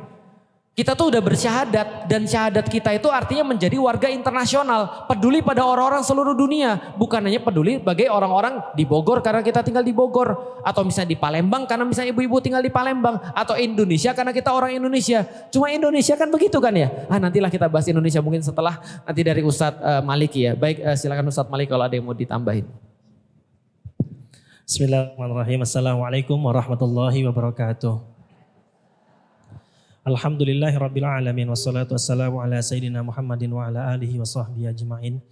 Kita tuh udah bersyahadat dan syahadat kita itu artinya menjadi warga internasional. Peduli pada orang-orang seluruh dunia. Bukan hanya peduli bagi orang-orang di Bogor karena kita tinggal di Bogor. Atau misalnya di Palembang karena misalnya ibu-ibu tinggal di Palembang. Atau Indonesia karena kita orang Indonesia. Cuma Indonesia kan begitu kan ya. Nantilah kita bahas Indonesia mungkin setelah nanti dari Ustadz Maliki ya. Baik silakan Ustadz Maliki kalau ada yang mau ditambahin. Bismillahirrahmanirrahim. Assalamualaikum warahmatullahi wabarakatuh. Alhamdulillahirrabbilalamin. Wassalatu wassalamu ala sayyidina Muhammadin wa ala alihi wa sahbihi ajma'in.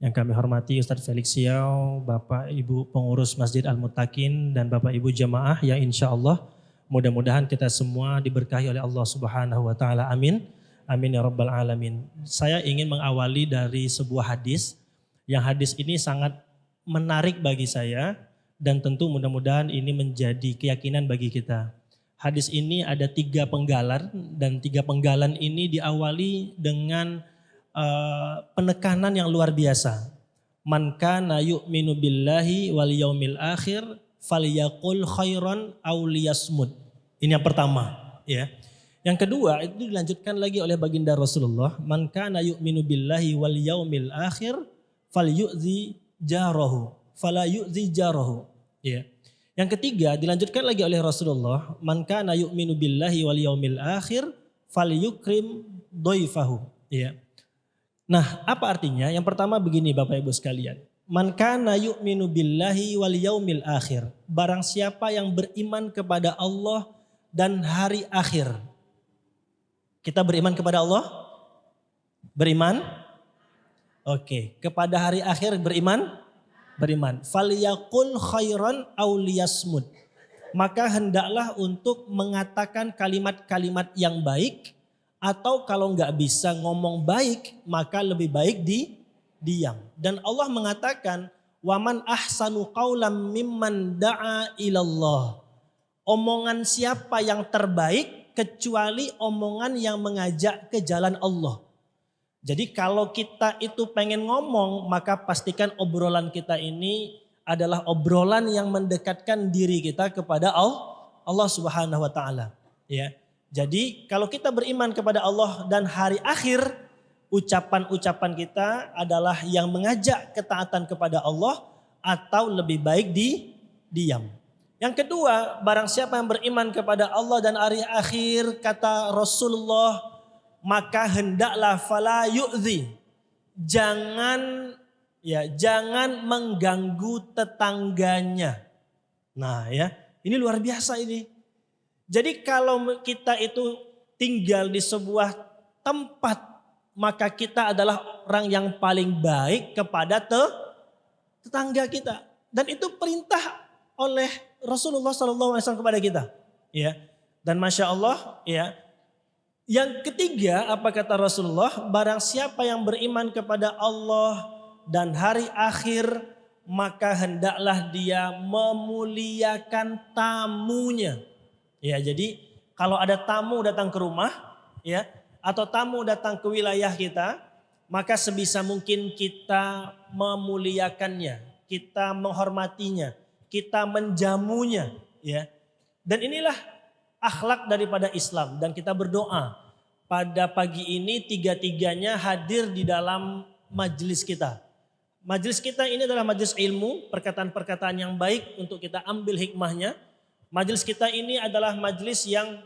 Yang kami hormati Ustadz Felix Siau, Bapak Ibu pengurus Masjid Al-Muttaqin dan Bapak Ibu jamaah yang insya Allah Mudah-mudahan kita semua diberkahi oleh Allah Subhanahu wa taala. Amin. Amin ya rabbal alamin. Saya ingin mengawali dari sebuah hadis. Yang hadis ini sangat menarik bagi saya dan tentu mudah-mudahan ini menjadi keyakinan bagi kita. Hadis ini ada 3 penggalan dan 3 penggalan ini diawali dengan penekanan yang luar biasa. Man kana yu'minu billahi wal yaumil akhir falyaqul khairan aw liyasmut. Ini yang pertama, ya. Yang kedua itu dilanjutkan lagi oleh baginda Rasulullah, man kana yu'minu billahi wal yaumil akhir falyu'zi jarahu fala yu'zi jarahu, ya. Yang ketiga dilanjutkan lagi oleh Rasulullah, man kana yu'minu billahi wal yaumil akhir falyukrim dhaifahu, ya. Nah, apa artinya? Yang pertama begini Bapak Ibu sekalian. Man kana yu'minu billahi wal yaumil akhir. Barang siapa yang beriman kepada Allah dan hari akhir. Kita beriman kepada Allah? Beriman? Oke, kepada hari akhir beriman? Beriman. Falyaqul khairan aw liyasmut. Maka hendaklah untuk mengatakan kalimat-kalimat yang baik, atau kalau nggak bisa ngomong baik, maka lebih baik diam. Dan Allah mengatakan, waman ahsanu qawlam mimman da'a ilallah. Omongan siapa yang terbaik kecuali omongan yang mengajak ke jalan Allah. Jadi kalau kita itu pengen ngomong, maka pastikan obrolan kita ini adalah obrolan yang mendekatkan diri kita kepada Allah Subhanahu wa taala, ya. Jadi kalau kita beriman kepada Allah dan hari akhir, ucapan-ucapan kita adalah yang mengajak ketaatan kepada Allah atau lebih baik diam. Yang kedua, barang siapa yang beriman kepada Allah dan hari akhir, kata Rasulullah, maka hendaklah fala yu'zi. Jangan mengganggu tetangganya. Nah, ya, ini luar biasa ini. Jadi kalau kita itu tinggal di sebuah tempat, maka kita adalah orang yang paling baik kepada tetangga kita. Dan itu perintah oleh Rasulullah SAW kepada kita. Ya. Dan Masya Allah, ya. Yang ketiga, apa kata Rasulullah? Barang siapa yang beriman kepada Allah dan hari akhir, maka hendaklah dia memuliakan tamunya. Ya, jadi kalau ada tamu datang ke rumah, ya, atau tamu datang ke wilayah kita, maka sebisa mungkin kita memuliakannya, kita menghormatinya, kita menjamunya, ya. Dan inilah akhlak daripada Islam, dan kita berdoa pada pagi ini 3-3-nya hadir di dalam majelis kita. Majelis kita ini adalah majelis ilmu, perkataan-perkataan yang baik untuk kita ambil hikmahnya. Majelis kita ini adalah majelis yang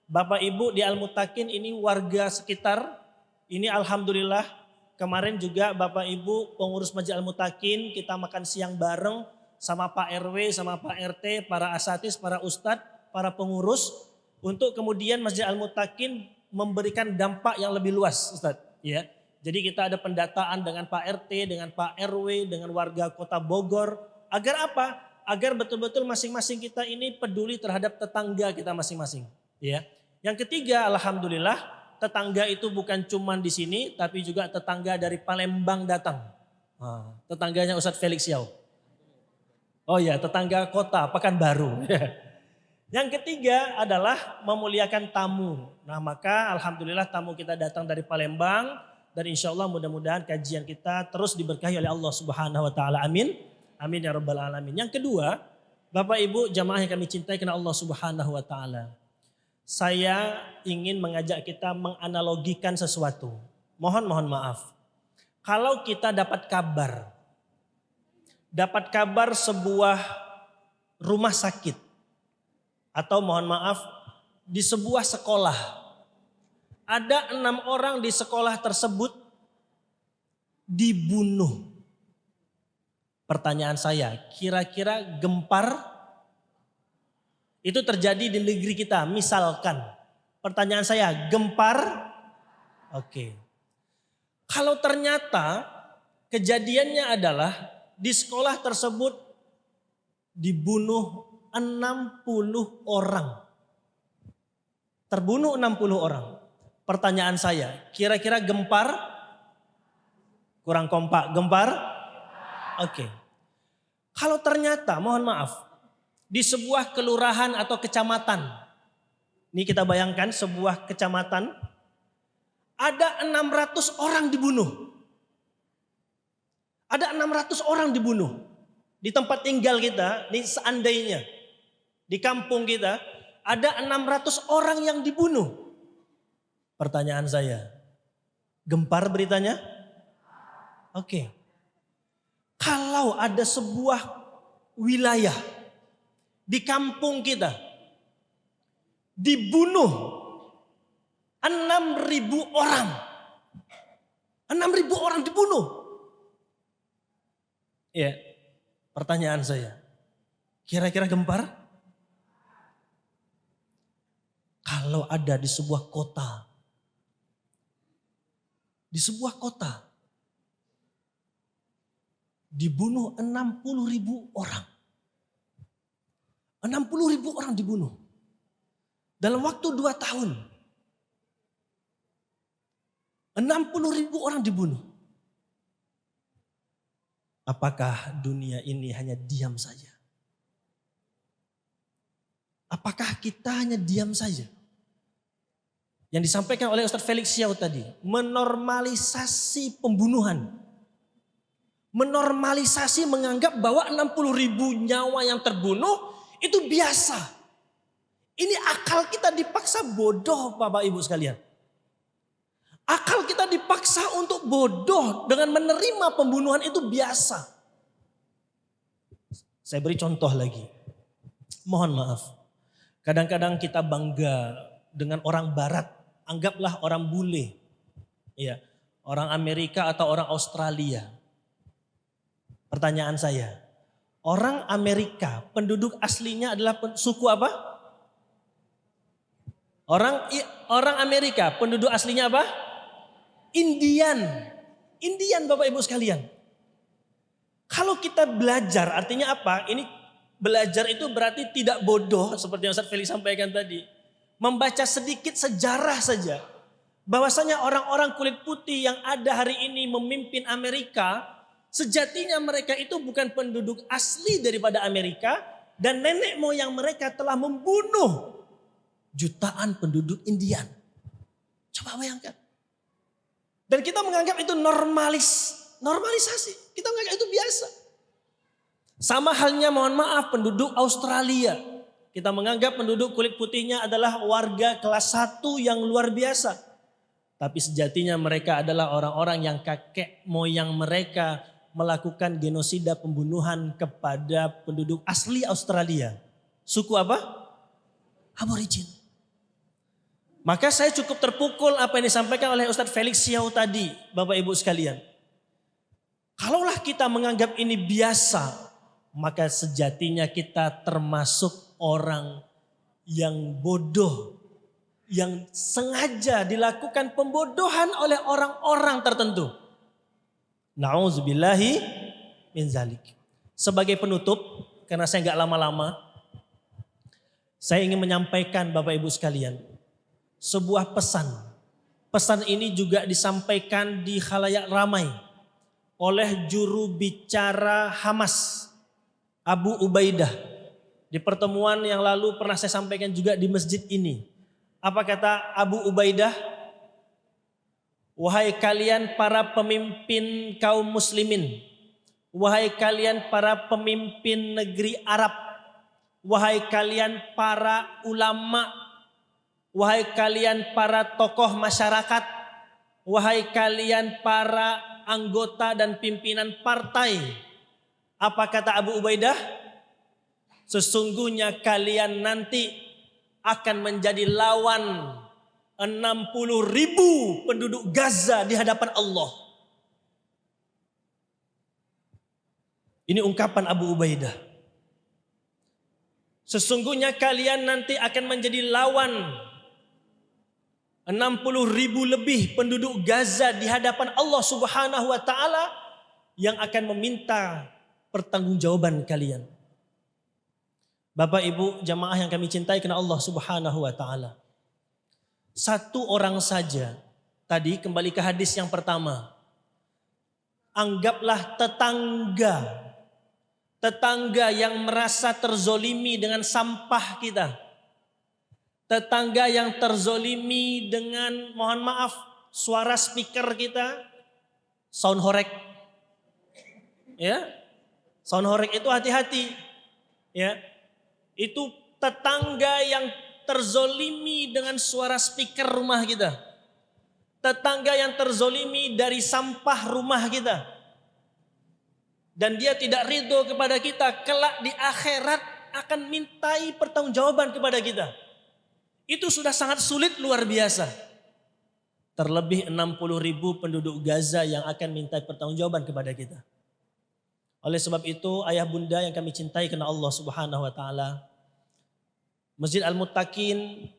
Bapak Ibu di Al-Mutakin ini warga sekitar. Ini alhamdulillah kemarin juga Bapak Ibu pengurus Majelis Al-Mutakin kita makan siang bareng sama Pak RW, sama Pak RT, para asatis, para ustadz, para pengurus. Untuk kemudian Masjid Al-Mutakin memberikan dampak yang lebih luas, Ustadz. Ya. Jadi kita ada pendataan dengan Pak RT, dengan Pak RW, dengan warga kota Bogor. Agar apa? Agar betul-betul masing-masing kita ini peduli terhadap tetangga kita masing-masing. Ya. Yang ketiga, alhamdulillah tetangga itu bukan cuma di sini, tapi juga tetangga dari Palembang datang. Tetangganya Ustadz Felix Yao. Oh ya, tetangga kota Pekanbaru. Yang ketiga adalah memuliakan tamu. Nah maka alhamdulillah tamu kita datang dari Palembang. Dan insya Allah mudah-mudahan kajian kita terus diberkahi oleh Allah Subhanahu Wa Taala. Amin. Amin ya rabbal alamin. Yang kedua, Bapak Ibu jamaah yang kami cintai karena Allah Subhanahu Wa Taala. Saya ingin mengajak kita menganalogikan sesuatu. Mohon maaf. Kalau kita dapat kabar sebuah rumah sakit, atau mohon maaf di sebuah sekolah, ada 6 orang di sekolah tersebut dibunuh. Pertanyaan saya, kira-kira gempar itu terjadi di negeri kita, misalkan. Pertanyaan saya, gempar? Oke. Kalau ternyata kejadiannya adalah di sekolah tersebut dibunuh 60 orang. terbunuh 60 orang. Pertanyaan saya, kira-kira gempar? Kurang kompak, gempar? Oke. Kalau ternyata, mohon maaf, di sebuah kelurahan atau kecamatan, ini kita bayangkan sebuah kecamatan, ada 600 orang dibunuh. Ada 600 orang dibunuh. Di tempat tinggal kita, ini seandainya, di kampung kita, ada 600 orang yang dibunuh. Pertanyaan saya, gempar beritanya? Oke. Kalau ada sebuah wilayah di kampung kita dibunuh 6.000 orang. 6.000 orang dibunuh. Ya, pertanyaan saya, kira-kira gempar? Kalau ada di sebuah kota, dibunuh 60.000 orang. 60.000 orang dibunuh. Dalam waktu 2 tahun. 60.000 orang dibunuh. Apakah dunia ini hanya diam saja? Apakah kita hanya diam saja? Yang disampaikan oleh Ustadz Felix Xiao tadi, menormalisasi pembunuhan. Menormalisasi menganggap bahwa 60.000 nyawa yang terbunuh itu biasa. Ini akal kita dipaksa bodoh Bapak Ibu sekalian. Akal kita dipaksa untuk bodoh dengan menerima pembunuhan itu biasa. Saya beri contoh lagi. Mohon maaf. Kadang-kadang kita bangga dengan orang barat. Anggaplah orang bule. Ya, orang Amerika atau orang Australia. Pertanyaan saya. Orang Amerika penduduk aslinya adalah suku apa? Orang Amerika penduduk aslinya apa? Indian Bapak Ibu sekalian. Kalau kita belajar artinya apa? Ini belajar itu berarti tidak bodoh seperti yang Ustaz Felix sampaikan tadi. Membaca sedikit sejarah saja. Bahwasanya orang-orang kulit putih yang ada hari ini memimpin Amerika, sejatinya mereka itu bukan penduduk asli daripada Amerika dan nenek moyang mereka telah membunuh jutaan penduduk Indian. Coba bayangkan. Dan kita menganggap itu normalisasi. Kita menganggap itu biasa. Sama halnya mohon maaf penduduk Australia. Kita menganggap penduduk kulit putihnya adalah warga kelas 1 yang luar biasa. Tapi sejatinya mereka adalah orang-orang yang kakek moyang mereka melakukan genosida pembunuhan kepada penduduk asli Australia. Suku apa? Aborigin. Maka saya cukup terpukul apa yang disampaikan oleh Ustadz Felix Xiao tadi, Bapak Ibu sekalian. Kalaulah kita menganggap ini biasa, maka sejatinya kita termasuk orang yang bodoh, yang sengaja dilakukan pembodohan oleh orang-orang tertentu. Na'udzubillahi min zalik. Sebagai penutup, karena saya nggak lama-lama, saya ingin menyampaikan Bapak Ibu sekalian, sebuah pesan. Pesan ini juga disampaikan di khalayak ramai oleh juru bicara Hamas, Abu Ubaidah. Di pertemuan yang lalu pernah saya sampaikan juga di masjid ini. Apa kata Abu Ubaidah? Wahai kalian para pemimpin kaum muslimin. Wahai kalian para pemimpin negeri Arab. Wahai kalian para ulama. Wahai kalian para tokoh masyarakat, wahai kalian para anggota dan pimpinan partai. Apa kata Abu Ubaidah? Sesungguhnya kalian nanti akan menjadi lawan 60.000 penduduk Gaza di hadapan Allah. Ini ungkapan Abu Ubaidah. Sesungguhnya kalian nanti akan menjadi lawan 60.000 lebih penduduk Gaza di hadapan Allah Subhanahu wa taala yang akan meminta pertanggungjawaban kalian. Bapak Ibu jamaah yang kami cintai karena Allah Subhanahu wa taala. Satu orang saja. Tadi kembali ke hadis yang pertama. Anggaplah tetangga yang merasa terzolimi dengan sampah kita. Tetangga yang terzolimi dengan, mohon maaf, suara speaker kita, sound horeg. Ya, sound horeg itu hati-hati. Ya, itu tetangga yang terzolimi dengan suara speaker rumah kita. Tetangga yang terzolimi dari sampah rumah kita. Dan dia tidak ridho kepada kita, kelak di akhirat akan mintai pertanggungjawaban kepada kita. Itu sudah sangat sulit, luar biasa. Terlebih 60.000 penduduk Gaza yang akan mintai pertanggungjawaban kepada kita. Oleh sebab itu, ayah bunda yang kami cintai karena Allah Subhanahu wa taala, Masjid Al-Muttaqin,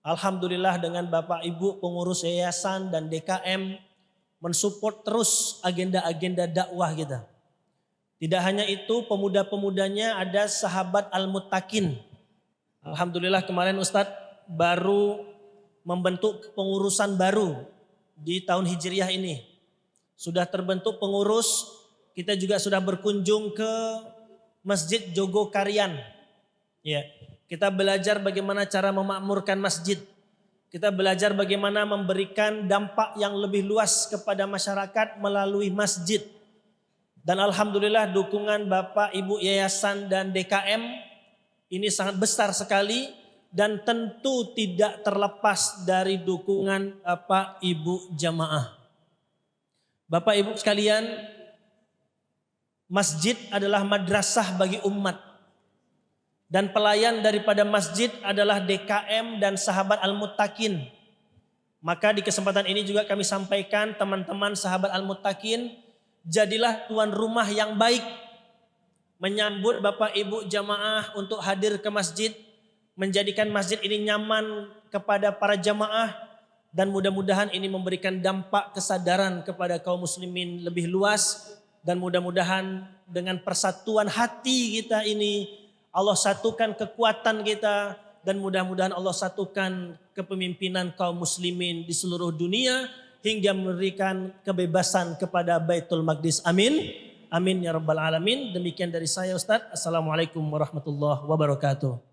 alhamdulillah dengan Bapak Ibu pengurus yayasan dan DKM mensupport terus agenda-agenda dakwah kita. Tidak hanya itu, pemuda-pemudanya ada Sahabat Al-Muttaqin. Alhamdulillah kemarin Ustadz baru membentuk pengurusan baru di tahun Hijriah ini. Sudah terbentuk pengurus, kita juga sudah berkunjung ke Masjid Jogokarian. Ya. Kita belajar bagaimana cara memakmurkan masjid. Kita belajar bagaimana memberikan dampak yang lebih luas kepada masyarakat melalui masjid. Dan alhamdulillah dukungan Bapak Ibu Yayasan dan DKM ini sangat besar sekali. Dan tentu tidak terlepas dari dukungan Bapak Ibu jamaah. Bapak Ibu sekalian, masjid adalah madrasah bagi umat. Dan pelayan daripada masjid adalah DKM dan Sahabat Al-Muttaqin. Maka di kesempatan ini juga kami sampaikan teman-teman Sahabat Al-Muttaqin, jadilah tuan rumah yang baik. Menyambut Bapak Ibu jamaah untuk hadir ke masjid. Menjadikan masjid ini nyaman kepada para jamaah. Dan mudah-mudahan ini memberikan dampak kesadaran kepada kaum muslimin lebih luas. Dan mudah-mudahan dengan persatuan hati kita ini, Allah satukan kekuatan kita dan mudah-mudahan Allah satukan kepemimpinan kaum muslimin di seluruh dunia hingga memberikan kebebasan kepada Baitul Maqdis. Amin. Amin ya rabbal alamin. Demikian dari saya Ustaz. Assalamualaikum warahmatullahi wabarakatuh.